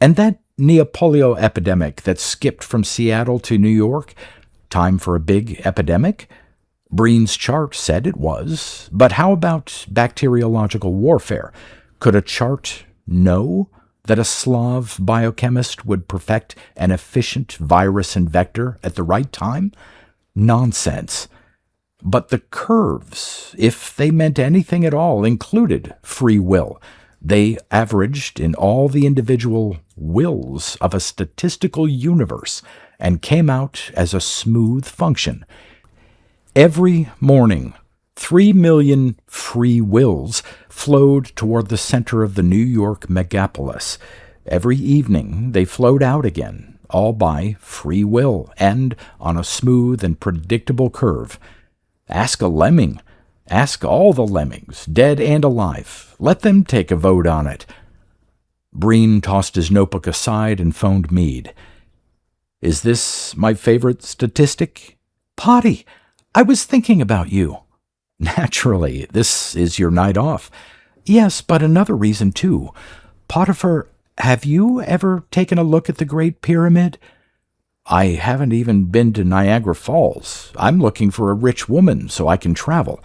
And that Neopolio epidemic that skipped from Seattle to New York? Time for a big epidemic? Breen's chart said it was, but how about bacteriological warfare? Could a chart know that a Slav biochemist would perfect an efficient virus and vector at the right time? Nonsense. But the curves, if they meant anything at all, included free will. They averaged in all the individual wills of a statistical universe and came out as a smooth function. Every morning, 3 million free wills flowed toward the center of the New York megapolis. Every evening they flowed out again, all by free will and on a smooth and predictable curve. Ask a lemming. Ask all the lemmings, dead and alive. Let them take a vote on it. Breen tossed his notebook aside and phoned Meade. "Is this my favorite statistic?" "Potty, I was thinking about you." "Naturally, this is your night off." "Yes, but another reason, too. Potiphar, have you ever taken a look at the Great Pyramid?" "I haven't even been to Niagara Falls. I'm looking for a rich woman so I can travel."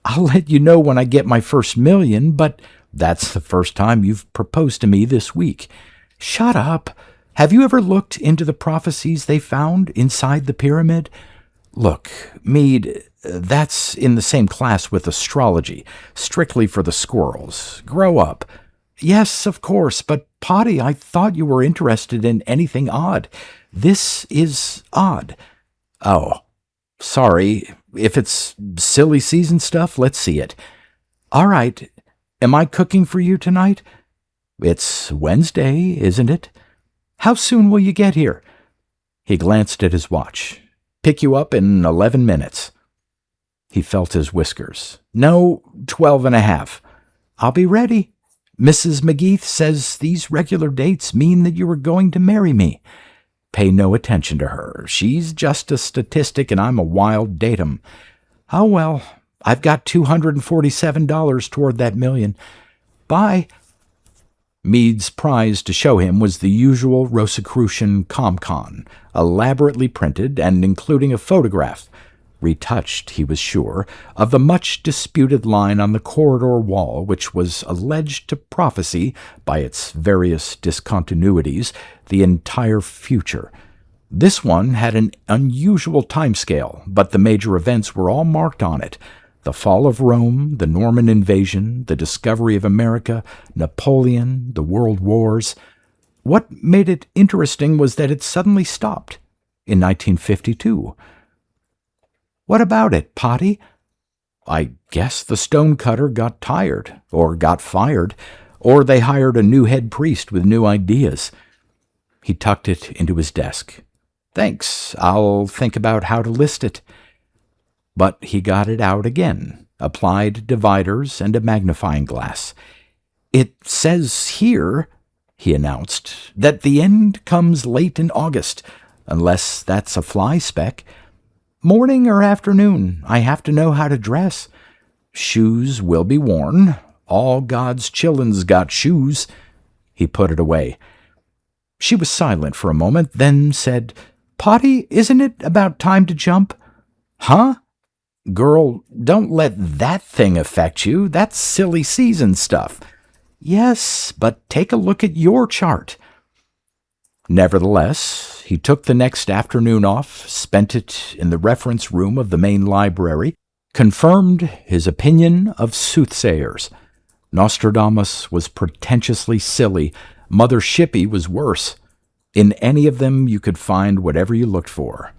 "I'll let you know when I get my first $1,000,000, but that's the first time you've proposed to me this week." "Shut up. Have you ever looked into the prophecies they found inside the pyramid?" "Look, Meade, that's in the same class with astrology, strictly for the squirrels. Grow up." "Yes, of course, but Potty, I thought you were interested in anything odd. This is odd." "Oh, sorry. If it's silly season stuff, let's see it." "All right. Am I cooking for you tonight?" "It's Wednesday, isn't it?" "How soon will you get here?" He glanced at his watch. "Pick you up in 11 minutes." He felt his whiskers. "No, 12.5. "I'll be ready. Mrs. McGeeth says these regular dates mean that you are going to marry me." "Pay no attention to her. She's just a statistic and I'm a wild datum." "Oh, well, I've got $247 toward that $1,000,000. Bye." Meade's prize to show him was the usual Rosicrucian ComCon, elaborately printed and including a photograph, retouched, he was sure, of the much-disputed line on the corridor wall which was alleged to prophesy, by its various discontinuities, the entire future. This one had an unusual timescale, but the major events were all marked on it. The fall of Rome, the Norman invasion, the discovery of America, Napoleon, the World Wars. What made it interesting was that it suddenly stopped in 1952. What about it, Potty? I guess the stonecutter got tired, or got fired, or they hired a new head priest with new ideas. He tucked it into his desk. Thanks, I'll think about how to list it. But he got it out again, applied dividers and a magnifying glass. It says here, he announced, that the end comes late in August, unless that's a fly speck. Morning or afternoon, I have to know how to dress. Shoes will be worn. All God's chillen's got shoes. He put it away. She was silent for a moment, then said, Potty, isn't it about time to jump? Huh? Girl, don't let that thing affect you. That's silly season stuff. Yes, but take a look at your chart. Nevertheless, he took the next afternoon off, spent it in the reference room of the main library, confirmed his opinion of soothsayers. Nostradamus was pretentiously silly. Mother Shippey was worse. In any of them you could find whatever you looked for.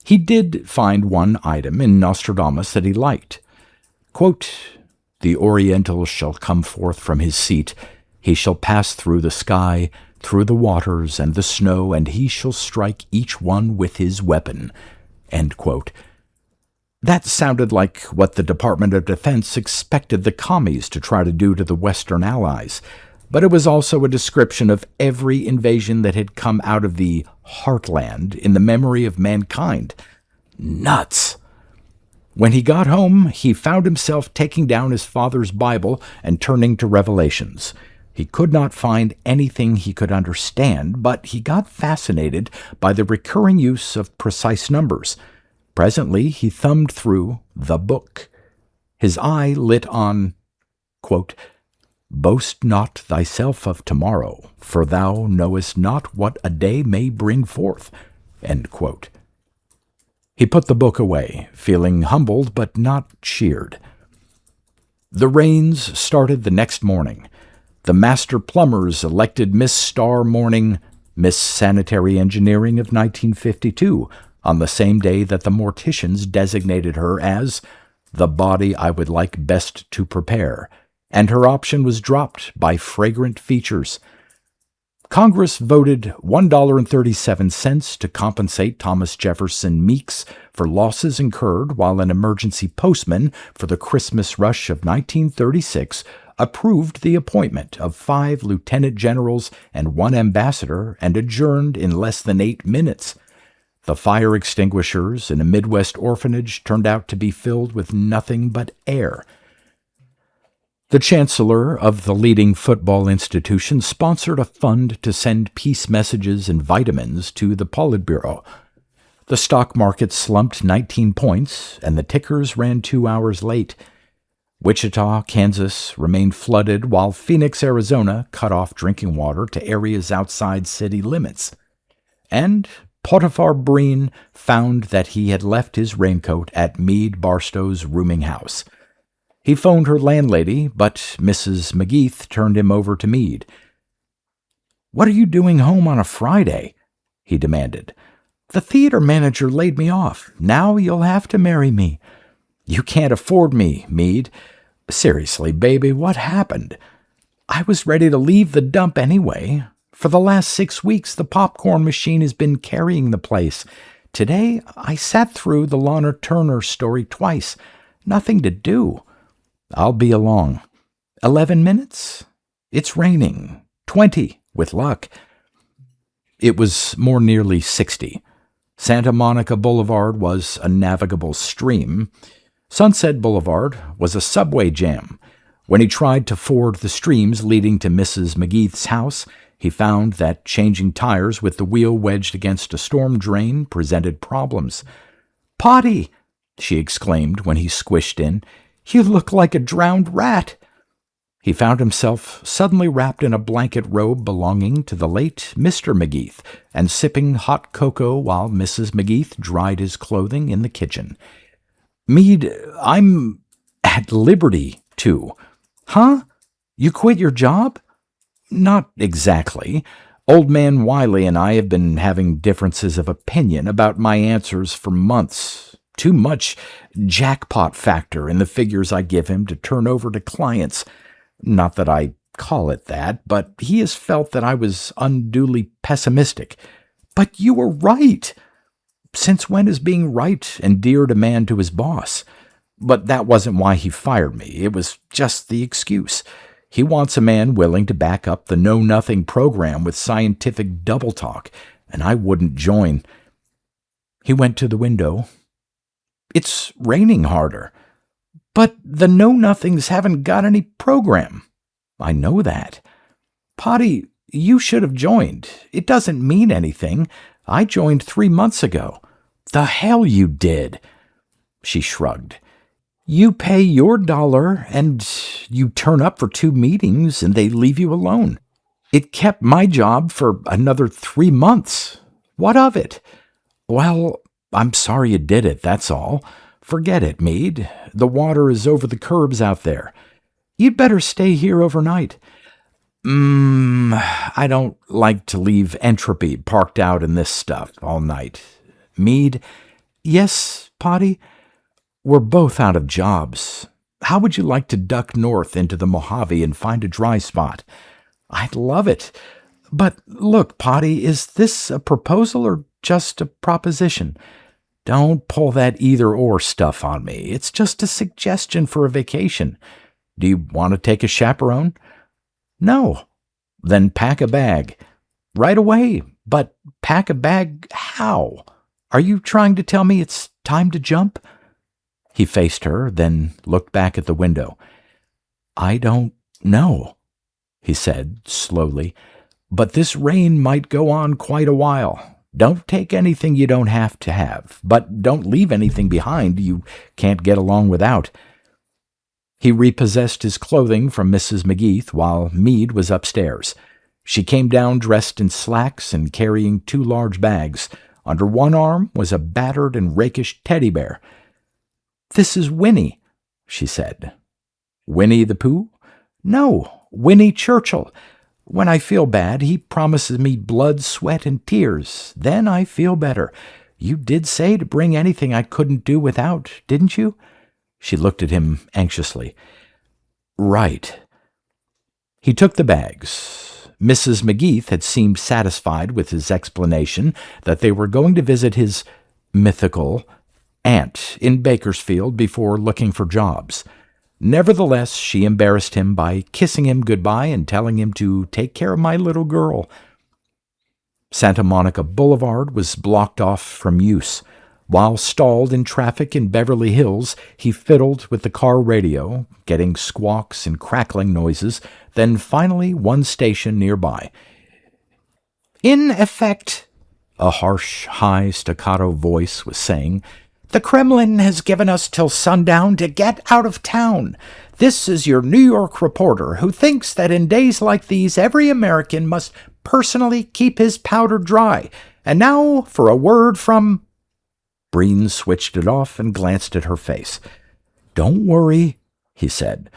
He did find one item in Nostradamus that he liked. Quote, The Oriental shall come forth from his seat. He shall pass through the sky, through the waters and the snow, and he shall strike each one with his weapon. End quote. That sounded like what the Department of Defense expected the commies to try to do to the Western Allies, but it was also a description of every invasion that had come out of the heartland in the memory of mankind. Nuts! When he got home, he found himself taking down his father's Bible and turning to Revelations. He could not find anything he could understand, but he got fascinated by the recurring use of precise numbers. Presently, he thumbed through the book. His eye lit on, quote, Boast not thyself of tomorrow, for thou knowest not what a day may bring forth. End quote. He put the book away, feeling humbled but not cheered. The rains started the next morning. The master plumbers elected Miss Star Morning Miss Sanitary Engineering of 1952, on the same day that the morticians designated her as the body I would like best to prepare, and her option was dropped by fragrant features. Congress voted $1.37 to compensate Thomas Jefferson Meeks for losses incurred while an emergency postman for the Christmas rush of 1936 approved the appointment of 5 lieutenant generals and 1 ambassador and adjourned in less than 8 minutes. The fire extinguishers in a Midwest orphanage turned out to be filled with nothing but air. The chancellor of the leading football institution sponsored a fund to send peace messages and vitamins to the Politburo. The stock market slumped 19 points, and the tickers ran 2 hours late. Wichita, Kansas remained flooded, while Phoenix, Arizona cut off drinking water to areas outside city limits. And Potiphar Breen found that he had left his raincoat at Meade Barstow's rooming house. He phoned her landlady, but Mrs. McGeeth turned him over to Meade. "What are you doing home on a Friday?" he demanded. "The theater manager laid me off. Now you'll have to marry me." "You can't afford me, Meade." "Seriously, baby, what happened?" "I was ready to leave the dump anyway. For the last 6 weeks, the popcorn machine has been carrying the place. Today, I sat through the Lana Turner story twice. Nothing to do." "I'll be along." 11 minutes? It's raining. 20, with luck. It was more nearly 60. Santa Monica Boulevard was a navigable stream. Sunset Boulevard was a subway jam. When he tried to ford the streams leading to Mrs. McGeeth's house, he found that changing tires with the wheel wedged against a storm drain presented problems. "Potty!" she exclaimed when he squished in. "You look like a drowned rat." He found himself suddenly wrapped in a blanket robe belonging to the late Mr. McGeeth and sipping hot cocoa while Mrs. McGeeth dried his clothing in the kitchen. "Meade, I'm at liberty to." "Huh? You quit your job?" Not exactly. Old Man Wiley and I have been having differences of opinion about my answers for months. Too much jackpot factor in the figures I give him to turn over to clients. Not that I call it that, but he has felt that I was unduly pessimistic. But you were right. Since when is being right endeared a man to his boss? But that wasn't why he fired me. It was just the excuse. He wants a man willing to back up the know-nothing program with scientific double talk, and I wouldn't join. He went to the window. It's raining harder. But the know-nothings haven't got any program. I know that. Potty, you should have joined. It doesn't mean anything. I joined 3 months ago. The hell you did. She shrugged. You pay your $1 and you turn up for 2 meetings and they leave you alone. It kept my job for another 3 months. What of it? Well, I'm sorry you did it, that's all. Forget it, Meade. The water is over the curbs out there. You'd better stay here overnight. I don't like to leave entropy parked out in this stuff all night. Meade? Yes, Potty? We're both out of jobs. How would you like to duck north into the Mojave and find a dry spot? I'd love it. But look, Potty, is this a proposal or just a proposition? Don't pull that either-or stuff on me. It's just a suggestion for a vacation. Do you want to take a chaperone? No. Then pack a bag. Right away. But pack a bag how? Are you trying to tell me it's time to jump? He faced her, then looked back at the window. I don't know, he said slowly, but this rain might go on quite a while. Don't take anything you don't have to have, but don't leave anything behind you can't get along without. He repossessed his clothing from Mrs. McGeeth while Meade was upstairs. She came down dressed in slacks and carrying 2 large bags. Under one arm was a battered and rakish teddy bear. This is Winnie, she said. Winnie the Pooh? No, Winnie Churchill. When I feel bad, he promises me blood, sweat, and tears. Then I feel better. You did say to bring anything I couldn't do without, didn't you? She looked at him anxiously. Right. He took the bags. Mrs. McGeeth had seemed satisfied with his explanation that they were going to visit his mythical aunt in Bakersfield before looking for jobs. Nevertheless, she embarrassed him by kissing him goodbye and telling him to take care of my little girl. Santa Monica Boulevard was blocked off from use. While stalled in traffic in Beverly Hills, he fiddled with the car radio, getting squawks and crackling noises, then finally one station nearby. In effect, a harsh, high staccato voice was saying, the Kremlin has given us till sundown to get out of town. This is your New York reporter who thinks that in days like these every American must personally keep his powder dry. And now for a word from... Breen switched it off and glanced at her face. Don't worry, he said.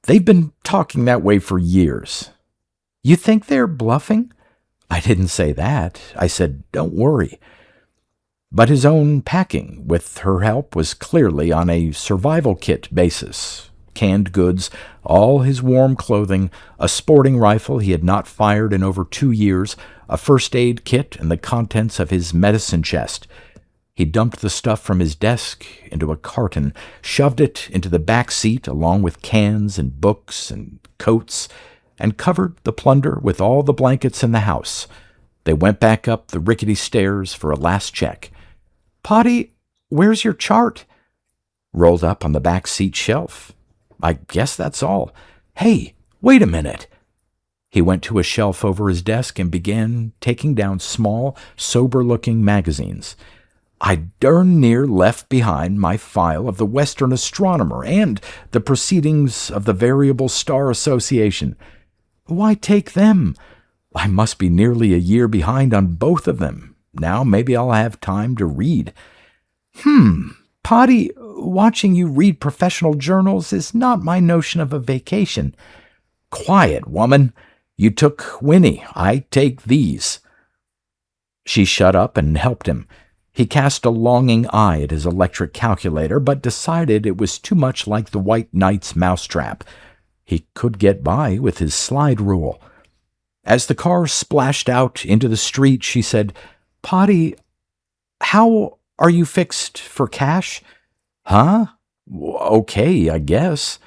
They've been talking that way for years. You think they're bluffing? I didn't say that. I said, don't worry. But his own packing, with her help, was clearly on a survival kit basis. Canned goods, all his warm clothing, a sporting rifle he had not fired in over 2 years, a first aid kit, and the contents of his medicine chest. He dumped the stuff from his desk into a carton, shoved it into the back seat along with cans and books and coats, and covered the plunder with all the blankets in the house. They went back up the rickety stairs for a last check. Potty, where's your chart? Rolled up on the back seat shelf. I guess that's all. Hey, wait a minute. He went to a shelf over his desk and began taking down small, sober-looking magazines. I darn near left behind my file of the Western Astronomer and the Proceedings of the Variable Star Association. Why take them? I must be nearly a year behind on both of them. Now maybe I'll have time to read. Potty, watching you read professional journals is not my notion of a vacation. Quiet, woman. You took Winnie. I take these." She shut up and helped him. He cast a longing eye at his electric calculator, but decided it was too much like the White Knight's mousetrap. He could get by with his slide rule. As the car splashed out into the street, she said, "Potty, how are you fixed for cash?" "Huh? Okay, I guess.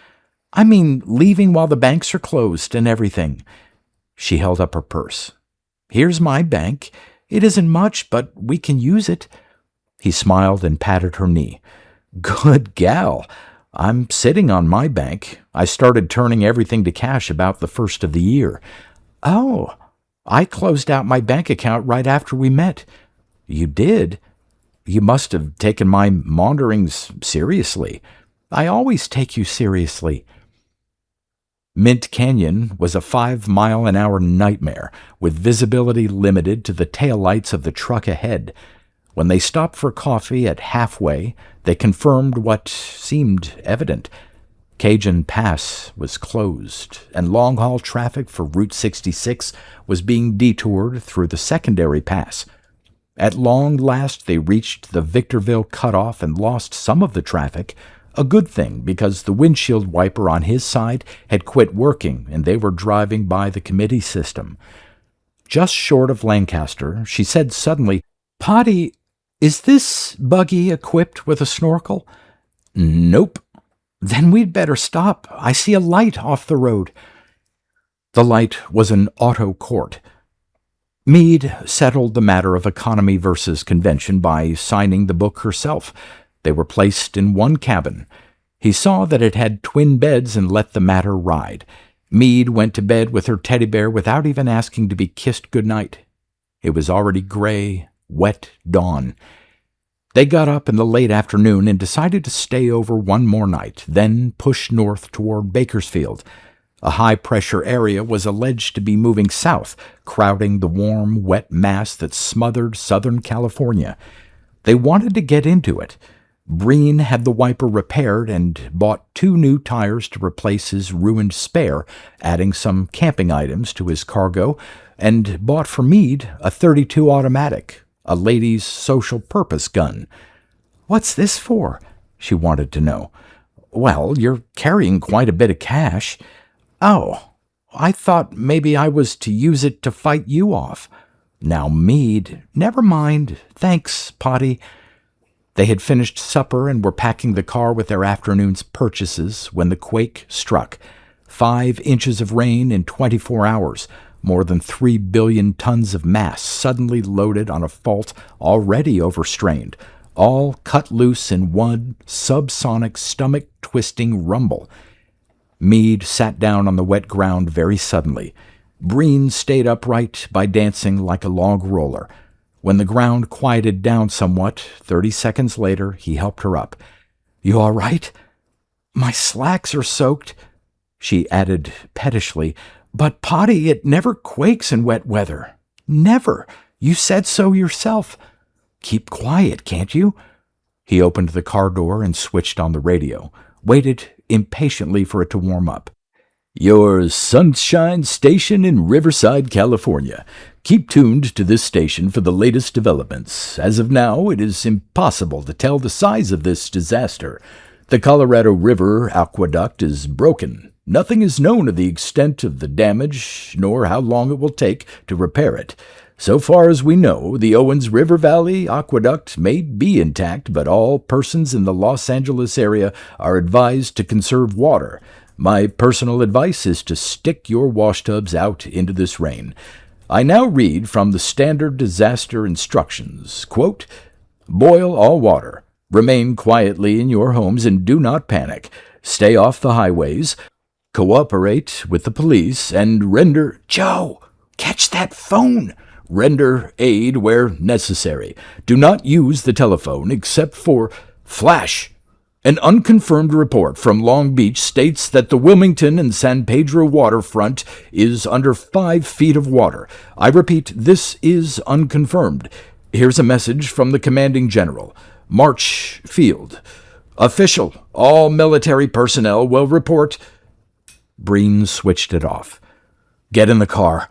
I mean, leaving while the banks are closed and everything." She held up her purse. "Here's my bank. It isn't much, but we can use it." He smiled and patted her knee. "Good gal. I'm sitting on my bank. I started turning everything to cash about the first of the year." "Oh, I closed out my bank account right after we met." "You did? You must have taken my maunderings seriously." "I always take you seriously." Mint Canyon was a 5-mile-an-hour nightmare, with visibility limited to the taillights of the truck ahead. When they stopped for coffee at halfway, they confirmed what seemed evident. Cajun Pass was closed, and long-haul traffic for Route 66 was being detoured through the secondary pass. At long last, they reached the Victorville cutoff and lost some of the traffic, a good thing because the windshield wiper on his side had quit working and they were driving by the committee system. Just short of Lancaster, she said suddenly, "Potty, is this buggy equipped with a snorkel?" "Nope." "Then we'd better stop. I see a light off the road." The light was an auto court. Meade settled the matter of economy versus convention by signing the book herself. They were placed in one cabin. He saw that it had twin beds and let the matter ride. Meade went to bed with her teddy bear without even asking to be kissed good night. It was already gray, wet dawn. They got up in the late afternoon and decided to stay over one more night, then push north toward Bakersfield. A high-pressure area was alleged to be moving south, crowding the warm, wet mass that smothered Southern California. They wanted to get into it. Breen had the wiper repaired and bought 2 new tires to replace his ruined spare, adding some camping items to his cargo, and bought for Meade a .32 automatic, a lady's social purpose gun. "What's this for?" she wanted to know. "Well, you're carrying quite a bit of cash." "Oh, I thought maybe I was to use it to fight you off." "Now, Meade, never mind. Thanks, Potty." They had finished supper and were packing the car with their afternoon's purchases when the quake struck. 5 inches of rain in 24 hours, more than 3 billion tons of mass suddenly loaded on a fault already overstrained, all cut loose in one subsonic, stomach-twisting rumble. Meade sat down on the wet ground very suddenly. Breen stayed upright by dancing like a log roller. When the ground quieted down somewhat, 30 seconds later, he helped her up. "You all right?" "My slacks are soaked," she added pettishly. "But, Potty, it never quakes in wet weather. Never. You said so yourself." "Keep quiet, can't you?" He opened the car door and switched on the radio, waited impatiently for it to warm up. "Your Sunshine Station in Riverside, California. Keep tuned to this station for the latest developments. As of now, it is impossible to tell the size of this disaster. The Colorado River aqueduct is broken. Nothing is known of the extent of the damage, nor how long it will take to repair it. So far as we know, the Owens River Valley Aqueduct may be intact, but all persons in the Los Angeles area are advised to conserve water. My personal advice is to stick your washtubs out into this rain. I now read from the standard disaster instructions. Quote, boil all water. Remain quietly in your homes and do not panic. Stay off the highways. Cooperate with the police and render... Joe, catch that phone! Render aid where necessary. Do not use the telephone except for flash. An unconfirmed report from Long Beach states that the Wilmington and San Pedro waterfront is under 5 feet of water. I repeat, this is unconfirmed. Here's a message from the commanding general. March Field. Official, all military personnel will report... Breen switched it off. Get in the car."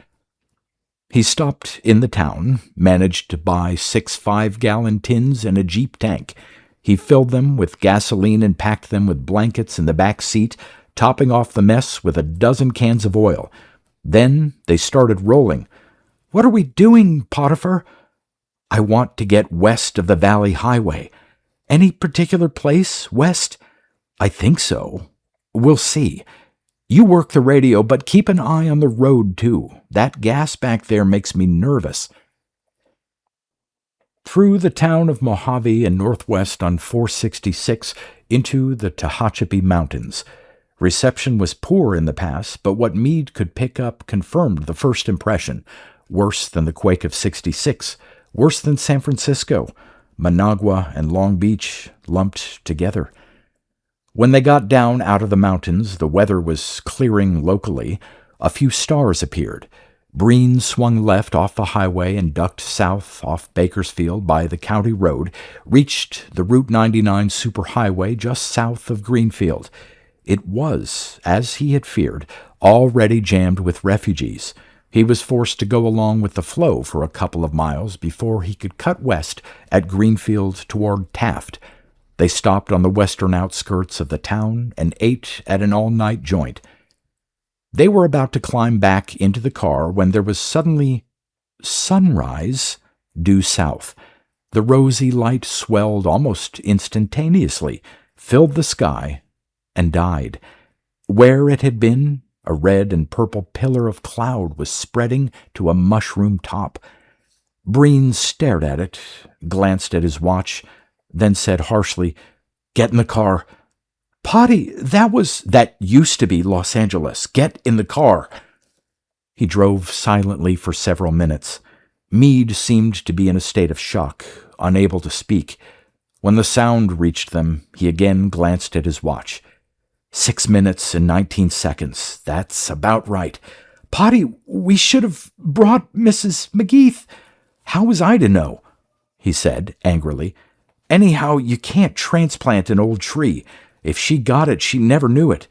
He stopped in the town, managed to buy 6 5-gallon tins and a Jeep tank. He filled them with gasoline and packed them with blankets in the back seat, topping off the mess with a dozen cans of oil. Then they started rolling. "What are we doing, Potiphar?" "I want to get west of the Valley Highway." "Any particular place west?" "I think so. We'll see. You work the radio, but keep an eye on the road, too. That gas back there makes me nervous." Through the town of Mojave and northwest on 466 into the Tehachapi Mountains. Reception was poor in the pass, but what Meade could pick up confirmed the first impression. Worse than the quake of '66, worse than San Francisco, Managua and Long Beach lumped together. When they got down out of the mountains, the weather was clearing locally. A few stars appeared. Breen swung left off the highway and ducked south off Bakersfield by the county road, reached the Route 99 superhighway just south of Greenfield. It was, as he had feared, already jammed with refugees. He was forced to go along with the flow for a couple of miles before he could cut west at Greenfield toward Taft. They stopped on the western outskirts of the town and ate at an all-night joint. They were about to climb back into the car when there was suddenly sunrise due south. The rosy light swelled almost instantaneously, filled the sky, and died. Where it had been, a red and purple pillar of cloud was spreading to a mushroom top. Breen stared at it, glanced at his watch, then said harshly, "Get in the car." "Potty, that used to be Los Angeles. Get in the car." He drove silently for several minutes. Meade seemed to be in a state of shock, unable to speak. When the sound reached them, he again glanced at his watch. 6 minutes and 19 seconds. That's about right. "Potty, we should have brought Mrs. McGeeth." "How was I to know?" he said angrily. "Anyhow, you can't transplant an old tree. If she got it, she never knew it."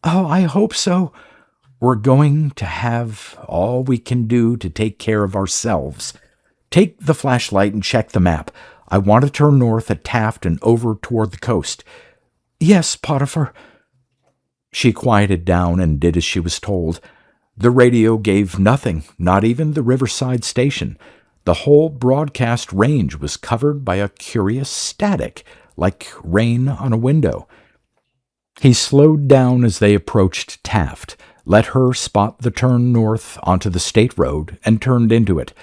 "Oh, I hope so." "We're going to have all we can do to take care of ourselves. Take the flashlight and check the map. I want to turn north at Taft and over toward the coast." "Yes, Potiphar." She quieted down and did as she was told. The radio gave nothing, not even the Riverside station. The whole broadcast range was covered by a curious static, like rain on a window. He slowed down as they approached Taft, let her spot the turn north onto the state road, and turned into it.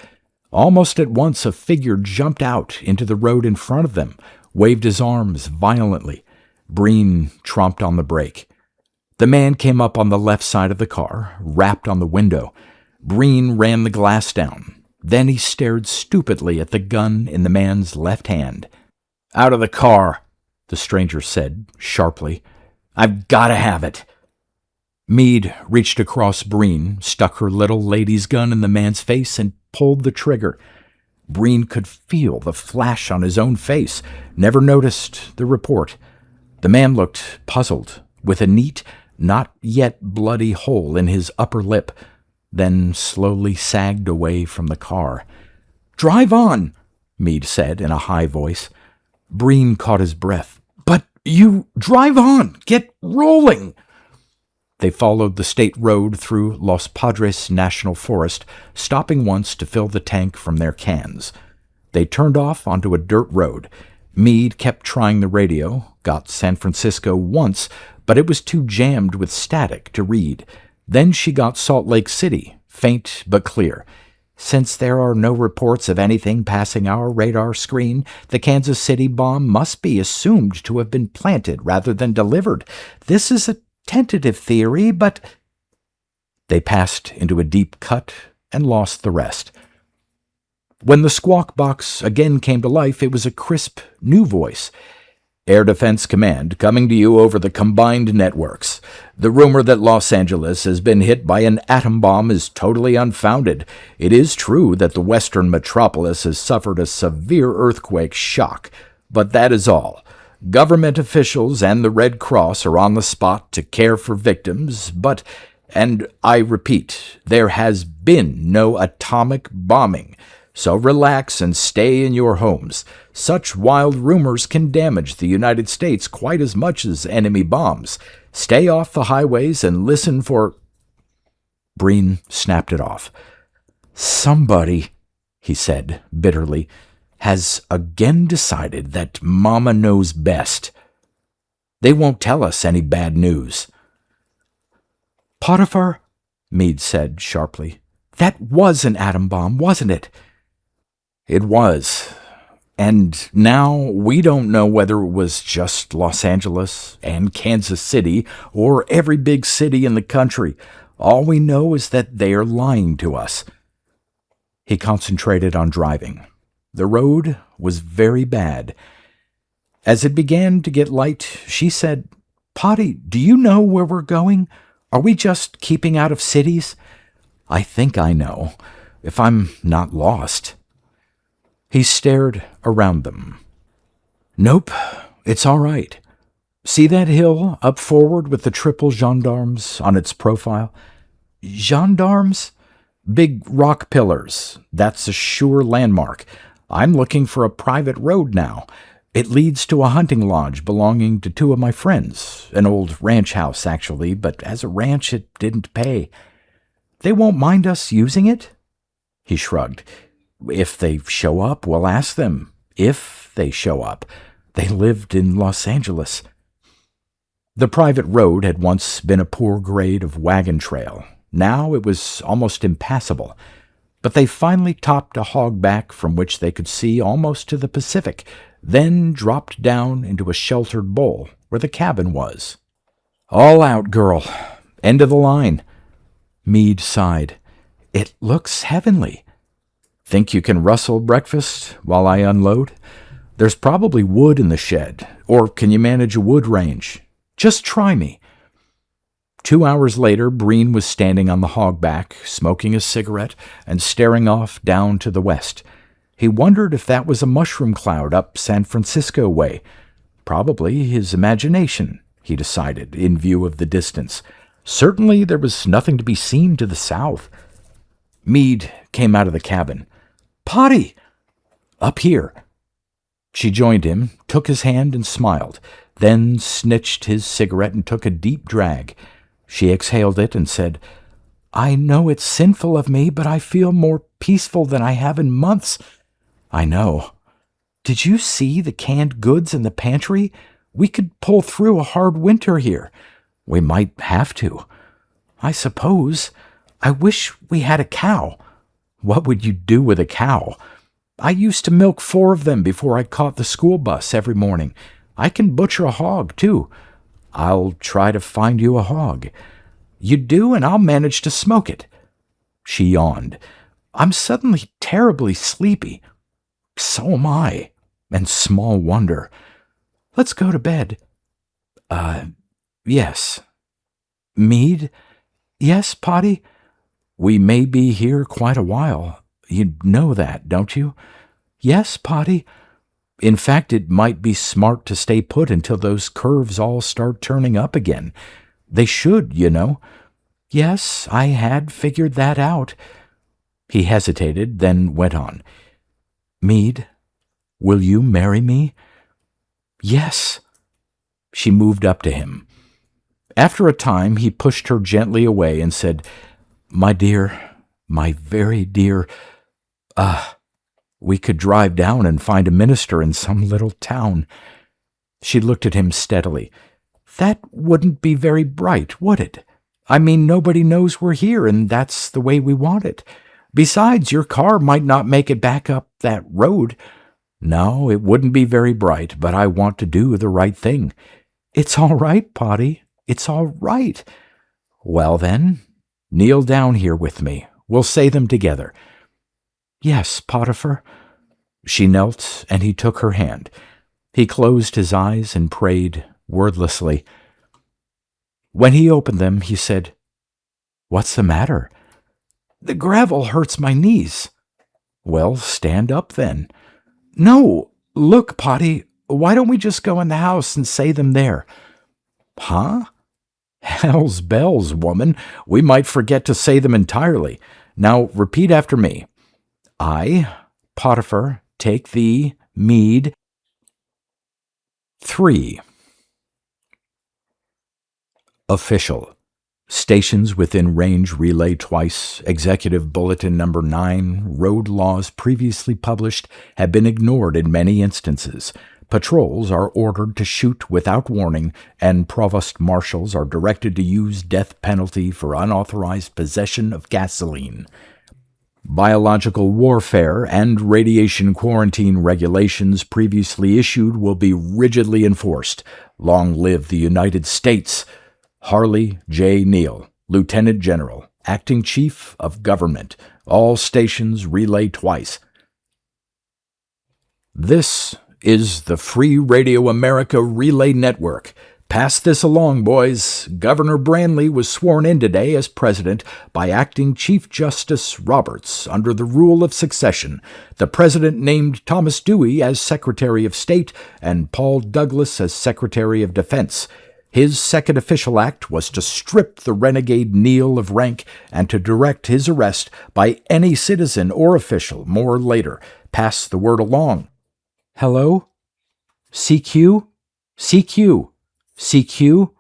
Almost at once a figure jumped out into the road in front of them, waved his arms violently. Breen tromped on the brake. The man came up on the left side of the car, rapped on the window. Breen ran the glass down. Then he stared stupidly at the gun in the man's left hand. "Out of the car," the stranger said sharply. "I've got to have it." Meade reached across Breen, stuck her little lady's gun in the man's face, and pulled the trigger. Breen could feel the flash on his own face, never noticed the report. The man looked puzzled, with a neat, not yet bloody hole in his upper lip, then slowly sagged away from the car. "Drive on," Meade said in a high voice. Breen caught his breath. "But you drive on! Get rolling!" They followed the state road through Los Padres National Forest, stopping once to fill the tank from their cans. They turned off onto a dirt road. Meade kept trying the radio, got San Francisco once, but it was too jammed with static to read. Then she got Salt Lake City, faint but clear. "Since there are no reports of anything passing our radar screen, the Kansas City bomb must be assumed to have been planted rather than delivered. This is a tentative theory, but—" They passed into a deep cut and lost the rest. When the squawk box again came to life, it was a crisp, new voice. "Air Defense Command, coming to you over the combined networks. The rumor that Los Angeles has been hit by an atom bomb is totally unfounded. It is true that the western metropolis has suffered a severe earthquake shock, but that is all. Government officials and the Red Cross are on the spot to care for victims, but And I repeat, there has been no atomic bombing. So relax and stay in your homes. Such wild rumors can damage the United States quite as much as enemy bombs. Stay off the highways and listen for... Breen snapped it off. Somebody, he said bitterly, has again decided that Mama knows best. They won't tell us any bad news. Potiphar, Meade said sharply, that was an atom bomb, wasn't it? It was. And now we don't know whether it was just Los Angeles and Kansas City or every big city in the country. All we know is that they are lying to us. He concentrated on driving. The road was very bad. As it began to get light, she said, Potty, do you know where we're going? Are we just keeping out of cities? I think I know, if I'm not lost. He stared around them. Nope, it's all right. See that hill up forward with the triple gendarmes on its profile? Gendarmes? Big rock pillars. That's a sure landmark. I'm looking for a private road now. It leads to a hunting lodge belonging to two of my friends. An old ranch house, actually, but as a ranch it didn't pay. They won't mind us using it? He shrugged. If they show up, we'll ask them. If they show up. They lived in Los Angeles. The private road had once been a poor grade of wagon trail. Now it was almost impassable. But they finally topped a hogback from which they could see almost to the Pacific, then dropped down into a sheltered bowl where the cabin was. All out, girl. End of the line. Meade sighed. It looks heavenly. Think you can rustle breakfast while I unload? There's probably wood in the shed. Or can you manage a wood range? Just try me. 2 hours later, Breen was standing on the hogback, smoking a cigarette and staring off down to the west. He wondered if that was a mushroom cloud up San Francisco way. Probably his imagination, he decided, in view of the distance. Certainly there was nothing to be seen to the south. Meade came out of the cabin. Potty! Up here. She joined him, took his hand and smiled, then snitched his cigarette and took a deep drag. She exhaled it and said, I know it's sinful of me, but I feel more peaceful than I have in months. I know. Did you see the canned goods in the pantry? We could pull through a hard winter here. We might have to. I suppose. I wish we had a cow. What would you do with a cow? I used to milk 4 of them before I caught the school bus every morning. I can butcher a hog, too. I'll try to find you a hog. You do, and I'll manage to smoke it. She yawned. I'm suddenly terribly sleepy. So am I, and small wonder. Let's go to bed. Yes. Meade? Yes, Potty? We may be here quite a while. You know that, don't you? Yes, Potty. In fact, it might be smart to stay put until those curves all start turning up again. They should, you know. Yes, I had figured that out. He hesitated, then went on. Meade, will you marry me? Yes. She moved up to him. After a time, he pushed her gently away and said, My dear, my very dear, we could drive down and find a minister in some little town. She looked at him steadily. That wouldn't be very bright, would it? I mean, nobody knows we're here, and that's the way we want it. Besides, your car might not make it back up that road. No, it wouldn't be very bright, but I want to do the right thing. It's all right, Potty. It's all right. Well, then, kneel down here with me. We'll say them together. Yes, Potiphar. She knelt, and he took her hand. He closed his eyes and prayed wordlessly. When he opened them, he said, What's the matter? The gravel hurts my knees. Well, stand up then. No, look, Potty, why don't we just go in the house and say them there? Huh? Hell's bells, woman. We might forget to say them entirely. Now repeat after me. I, Potiphar, take thee, mead. 3. Official. Stations within range relay twice. Executive Bulletin Number 9. Road laws previously published have been ignored in many instances. Patrols are ordered to shoot without warning, and provost marshals are directed to use death penalty for unauthorized possession of gasoline. Biological warfare and radiation quarantine regulations previously issued will be rigidly enforced. Long live the United States! Harley J. Neal, Lieutenant General, Acting Chief of Government. All stations relay twice. This is the Free Radio America Relay Network. Pass this along, boys. Governor Branley was sworn in today as president by Acting Chief Justice Roberts under the rule of succession. The president named Thomas Dewey as Secretary of State and Paul Douglas as Secretary of Defense. His second official act was to strip the renegade Neal of rank and to direct his arrest by any citizen or official more later. Pass the word along. Hello? CQ? CQ? CQ?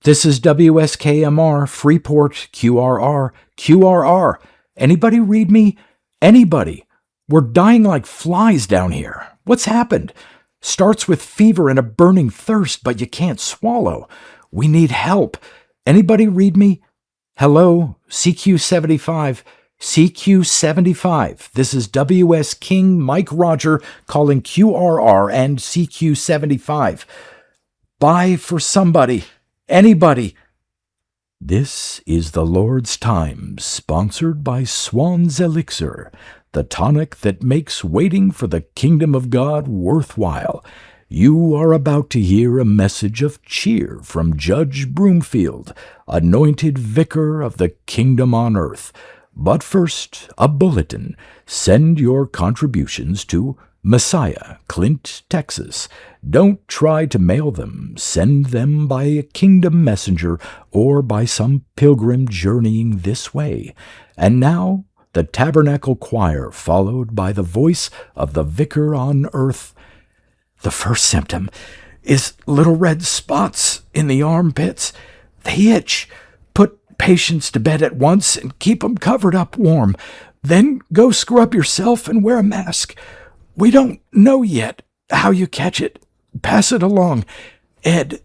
This is WSKMR, Freeport, QRR, QRR. Anybody read me? Anybody? We're dying like flies down here. What's happened? Starts with fever and a burning thirst, but you can't swallow. We need help. Anybody read me? Hello, CQ75. CQ75. This is WS King Mike Roger calling QRR and CQ75. Bye for somebody. Anybody. This is the Lord's Time, sponsored by Swan's Elixir, the tonic that makes waiting for the kingdom of God worthwhile. You are about to hear a message of cheer from Judge Broomfield, anointed vicar of the kingdom on earth. But first, a bulletin. Send your contributions to Messiah, Clint, Texas. Don't try to mail them. Send them by a kingdom messenger or by some pilgrim journeying this way. And now, the Tabernacle Choir, followed by the voice of the vicar on earth. The first symptom is little red spots in the armpits. They itch. Put patients to bed at once and keep them covered up warm. Then go scrub yourself and wear a mask. We don't know yet how you catch it. Pass it along. Ed.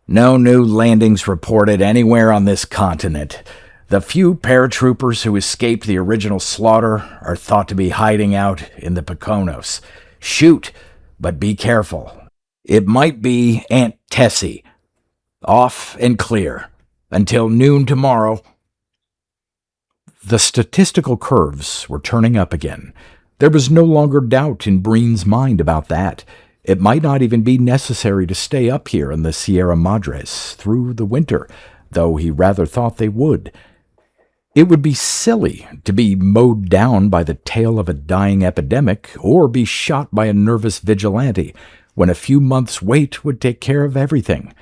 No new landings reported anywhere on this continent. The few paratroopers who escaped the original slaughter are thought to be hiding out in the Poconos. Shoot, but be careful. It might be Aunt Tessie. Off and clear. Until noon tomorrow. The statistical curves were turning up again. There was no longer doubt in Breen's mind about that. It might not even be necessary to stay up here in the Sierra Madres through the winter, though he rather thought they would. It would be silly to be mowed down by the tail of a dying epidemic or be shot by a nervous vigilante when a few months' wait would take care of everything.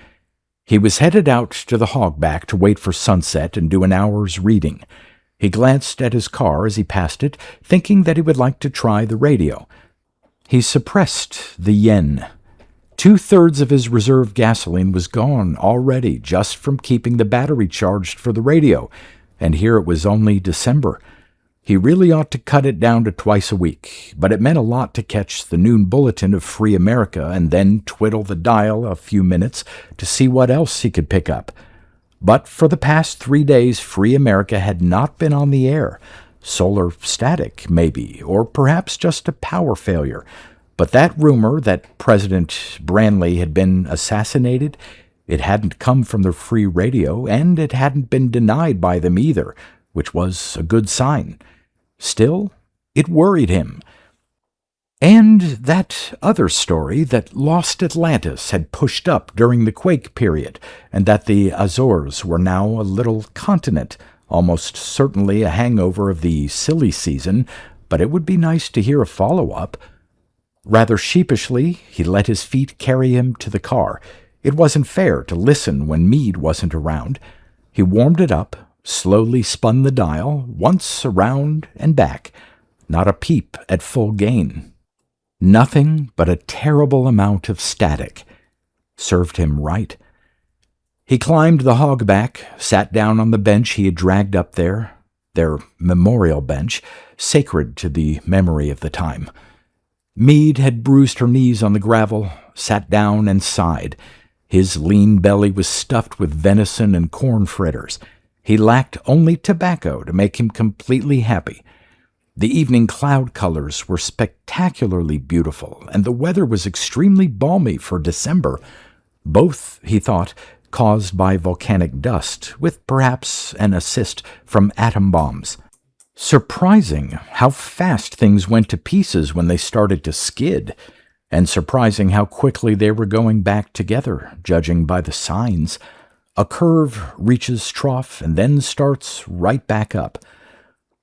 He was headed out to the hogback to wait for sunset and do an hour's reading. He glanced at his car as he passed it, thinking that he would like to try the radio. He suppressed the yen. 2/3 of his reserve gasoline was gone already just from keeping the battery charged for the radio, and here it was only December. He really ought to cut it down to twice a week, but it meant a lot to catch the noon bulletin of Free America and then twiddle the dial a few minutes to see what else he could pick up. But for the past 3 days, Free America had not been on the air. Solar static, maybe, or perhaps just a power failure. But that rumor that President Branley had been assassinated, it hadn't come from the free radio, and it hadn't been denied by them either, which was a good sign. Still, it worried him. And that other story that lost Atlantis had pushed up during the quake period, and that the Azores were now a little continent, almost certainly a hangover of the silly season, but it would be nice to hear a follow-up. Rather sheepishly, he let his feet carry him to the car. It wasn't fair to listen when Meade wasn't around. He warmed it up, slowly spun the dial, once around and back. Not a peep at full gain. Nothing but a terrible amount of static. Served him right. He climbed the hogback, sat down on the bench he had dragged up there, their memorial bench, sacred to the memory of the time. Meade had bruised her knees on the gravel, sat down and sighed. His lean belly was stuffed with venison and corn fritters. He lacked only tobacco to make him completely happy. The evening cloud colors were spectacularly beautiful, and the weather was extremely balmy for December, both, he thought, caused by volcanic dust, with perhaps an assist from atom bombs. Surprising how fast things went to pieces when they started to skid, and surprising how quickly they were going back together, judging by the signs. A curve reaches trough and then starts right back up.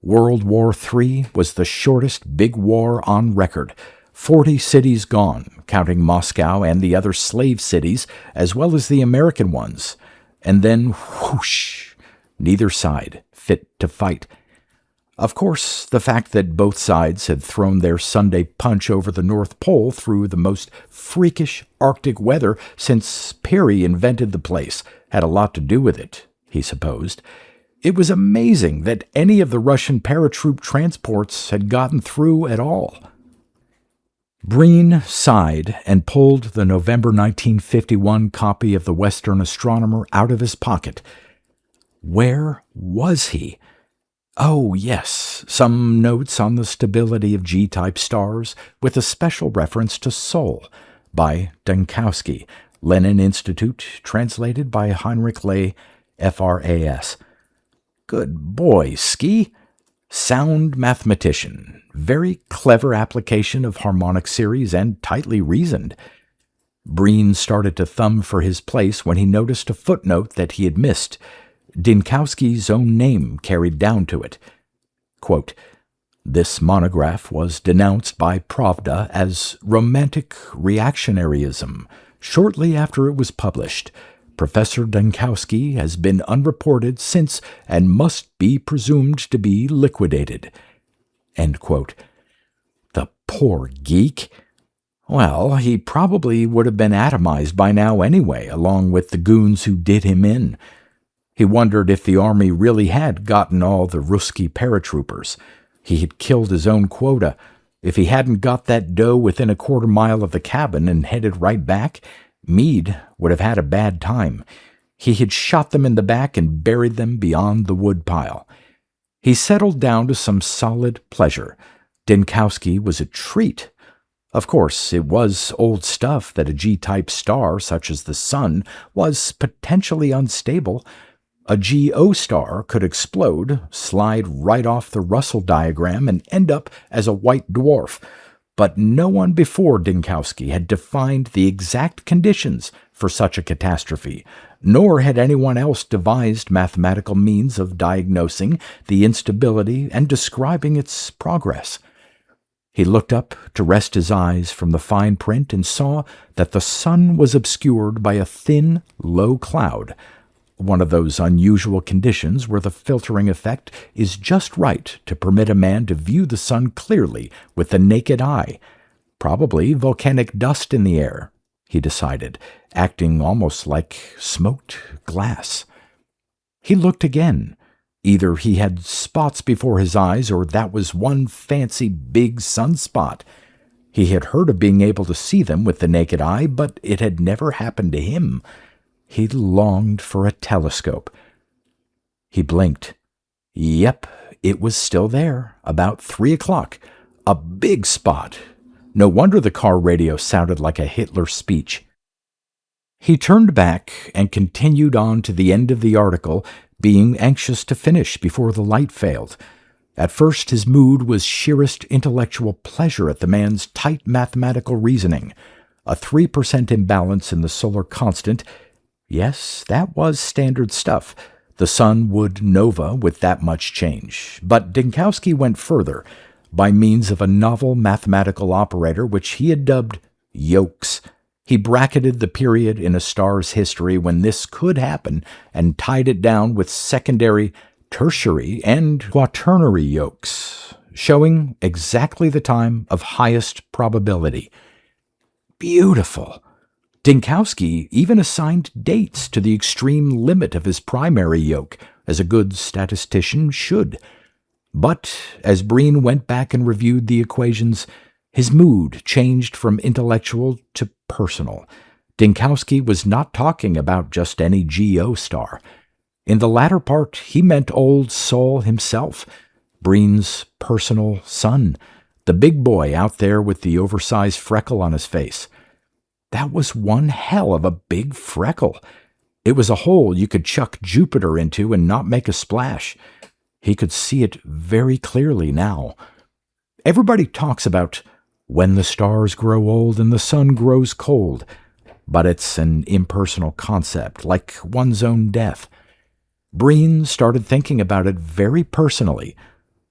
World War III was the shortest big war on record. 40 cities gone, counting Moscow and the other slave cities, as well as the American ones. And then, whoosh, neither side fit to fight. Of course, the fact that both sides had thrown their Sunday punch over the North Pole through the most freakish Arctic weather since Peary invented the place had a lot to do with it, he supposed. It was amazing that any of the Russian paratroop transports had gotten through at all. Breen sighed and pulled the November 1951 copy of the Western Astronomer out of his pocket. Where was he? Oh, yes, some notes on the stability of G-type stars, with a special reference to Sol, by Dunkowski, Lenin Institute, translated by Heinrich Ley, FRAS. Good boy, Ski. Sound mathematician. Very clever application of harmonic series and tightly reasoned. Breen started to thumb for his place when he noticed a footnote that he had missed. Dinkowski's own name carried down to it. Quote, "This monograph was denounced by Pravda as romantic reactionaryism shortly after it was published. Professor Dinkowski has been unreported since and must be presumed to be liquidated." End quote. The poor geek. Well, he probably would have been atomized by now anyway, along with the goons who did him in. He wondered if the army really had gotten all the Ruski paratroopers. He had killed his own quota. If he hadn't got that dough within a quarter mile of the cabin and headed right back, Meade would have had a bad time. He had shot them in the back and buried them beyond the woodpile. He settled down to some solid pleasure. Dinkowski was a treat. Of course, it was old stuff that a G-type star, such as the Sun, was potentially unstable. A GO star could explode, slide right off the Russell diagram, and end up as a white dwarf. But no one before Dinkowski had defined the exact conditions for such a catastrophe, nor had anyone else devised mathematical means of diagnosing the instability and describing its progress. He looked up to rest his eyes from the fine print and saw that the sun was obscured by a thin, low cloud, one of those unusual conditions where the filtering effect is just right to permit a man to view the sun clearly with the naked eye. Probably volcanic dust in the air, he decided, acting almost like smoked glass. He looked again. Either he had spots before his eyes, or that was one fancy big sunspot. He had heard of being able to see them with the naked eye, but it had never happened to him. He longed for a telescope. He blinked. Yep, it was still there, about 3 o'clock. A big spot. No wonder the car radio sounded like a Hitler speech. He turned back and continued on to the end of the article, being anxious to finish before the light failed. At first his mood was sheerest intellectual pleasure at the man's tight mathematical reasoning. A 3% imbalance in the solar constant. Yes, that was standard stuff. The sun would nova with that much change. But Dinkowski went further, by means of a novel mathematical operator which he had dubbed Yolks. He bracketed the period in a star's history when this could happen and tied it down with secondary, tertiary, and quaternary yolks, showing exactly the time of highest probability. Beautiful! Dinkowski even assigned dates to the extreme limit of his primary yoke, as a good statistician should. But as Breen went back and reviewed the equations, his mood changed from intellectual to personal. Dinkowski was not talking about just any GO star. In the latter part, he meant old Sol himself, Breen's personal son, the big boy out there with the oversized freckle on his face. That was one hell of a big freckle. It was a hole you could chuck Jupiter into and not make a splash. He could see it very clearly now. Everybody talks about when the stars grow old and the sun grows cold, but it's an impersonal concept, like one's own death. Breen started thinking about it very personally.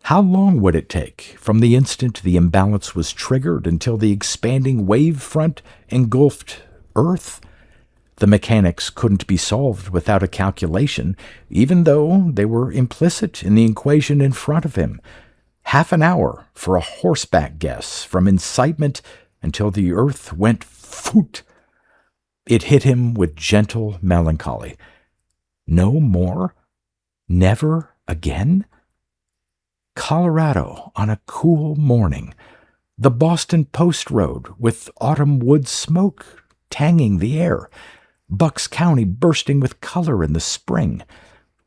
How long would it take from the instant the imbalance was triggered until the expanding wave front engulfed Earth? The mechanics couldn't be solved without a calculation, even though they were implicit in the equation in front of him. Half an hour for a horseback guess from incitement until the Earth went foot. It hit him with gentle melancholy. No more? Never again? Colorado on a cool morning. The Boston Post Road with autumn wood smoke tanging the air. Bucks County bursting with color in the spring.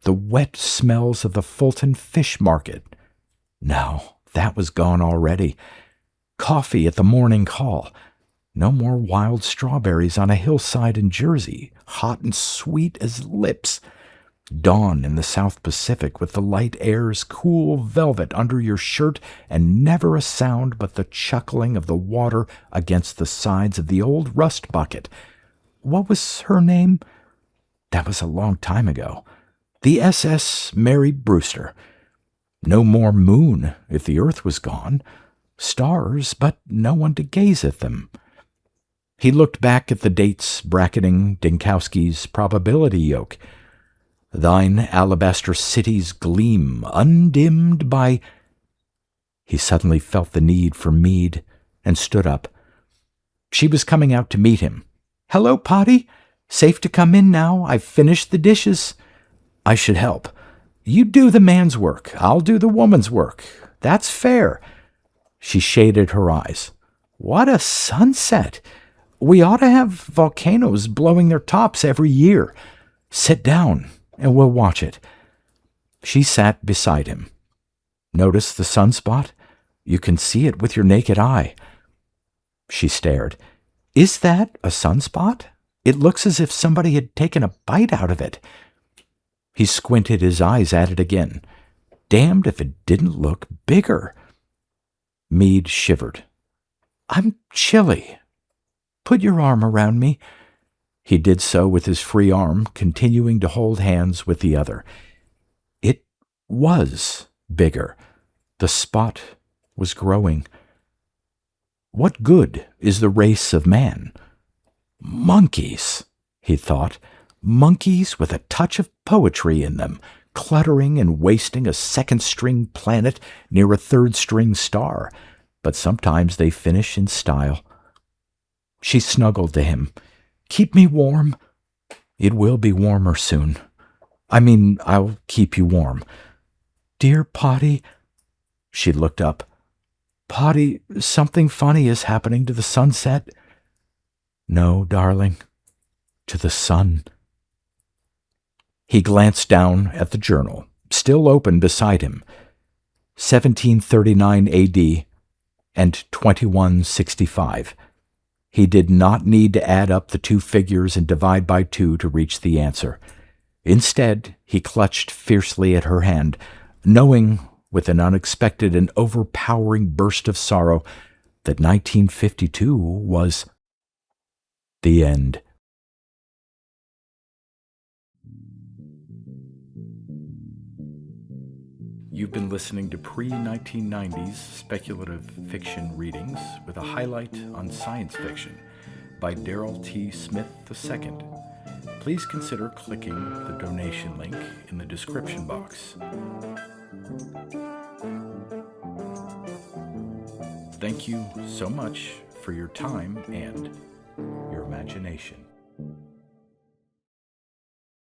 The wet smells of the Fulton Fish Market. No, that was gone already. Coffee at the morning call. No more wild strawberries on a hillside in Jersey, hot and sweet as lips. Dawn in the South Pacific with the light air's cool velvet under your shirt and never a sound but the chuckling of the water against the sides of the old rust bucket. What was her name? That was a long time ago. The SS Mary Brewster. No more moon if the earth was gone. Stars, but no one to gaze at them. He looked back at the dates bracketing Dinkowski's probability yoke. Thine alabaster cities gleam, undimmed by... He suddenly felt the need for mead and stood up. She was coming out to meet him. "Hello, Potty. Safe to come in now. I've finished the dishes." "I should help." "You do the man's work. I'll do the woman's work. That's fair." She shaded her eyes. "What a sunset. We ought to have volcanoes blowing their tops every year. Sit down, and we'll watch it." She sat beside him. "Notice the sunspot? You can see it with your naked eye." She stared. "Is that a sunspot? It looks as if somebody had taken a bite out of it." He squinted his eyes at it again. Damned if it didn't look bigger. Meade shivered. "I'm chilly. Put your arm around me." He did so with his free arm, continuing to hold hands with the other. It was bigger. The spot was growing. What good is the race of man? Monkeys, he thought. Monkeys with a touch of poetry in them, cluttering and wasting a second-string planet near a third-string star. But sometimes they finish in style. She snuggled to him. "Keep me warm." "It will be warmer soon. I'll keep you warm." "Dear Potty." She looked up. "Potty, something funny is happening to the sunset." "No, darling, to the sun." He glanced down at the journal, still open beside him. 1739 AD and 2165. He did not need to add up the two figures and divide by 2 to reach the answer. Instead, he clutched fiercely at her hand, knowing, with an unexpected and overpowering burst of sorrow, that 1952 was the end. You've been listening to pre-1990s speculative fiction readings with a highlight on science fiction. by Darrell T. Smith II. Please consider clicking the donation link in the description box. Thank you so much for your time and your imagination.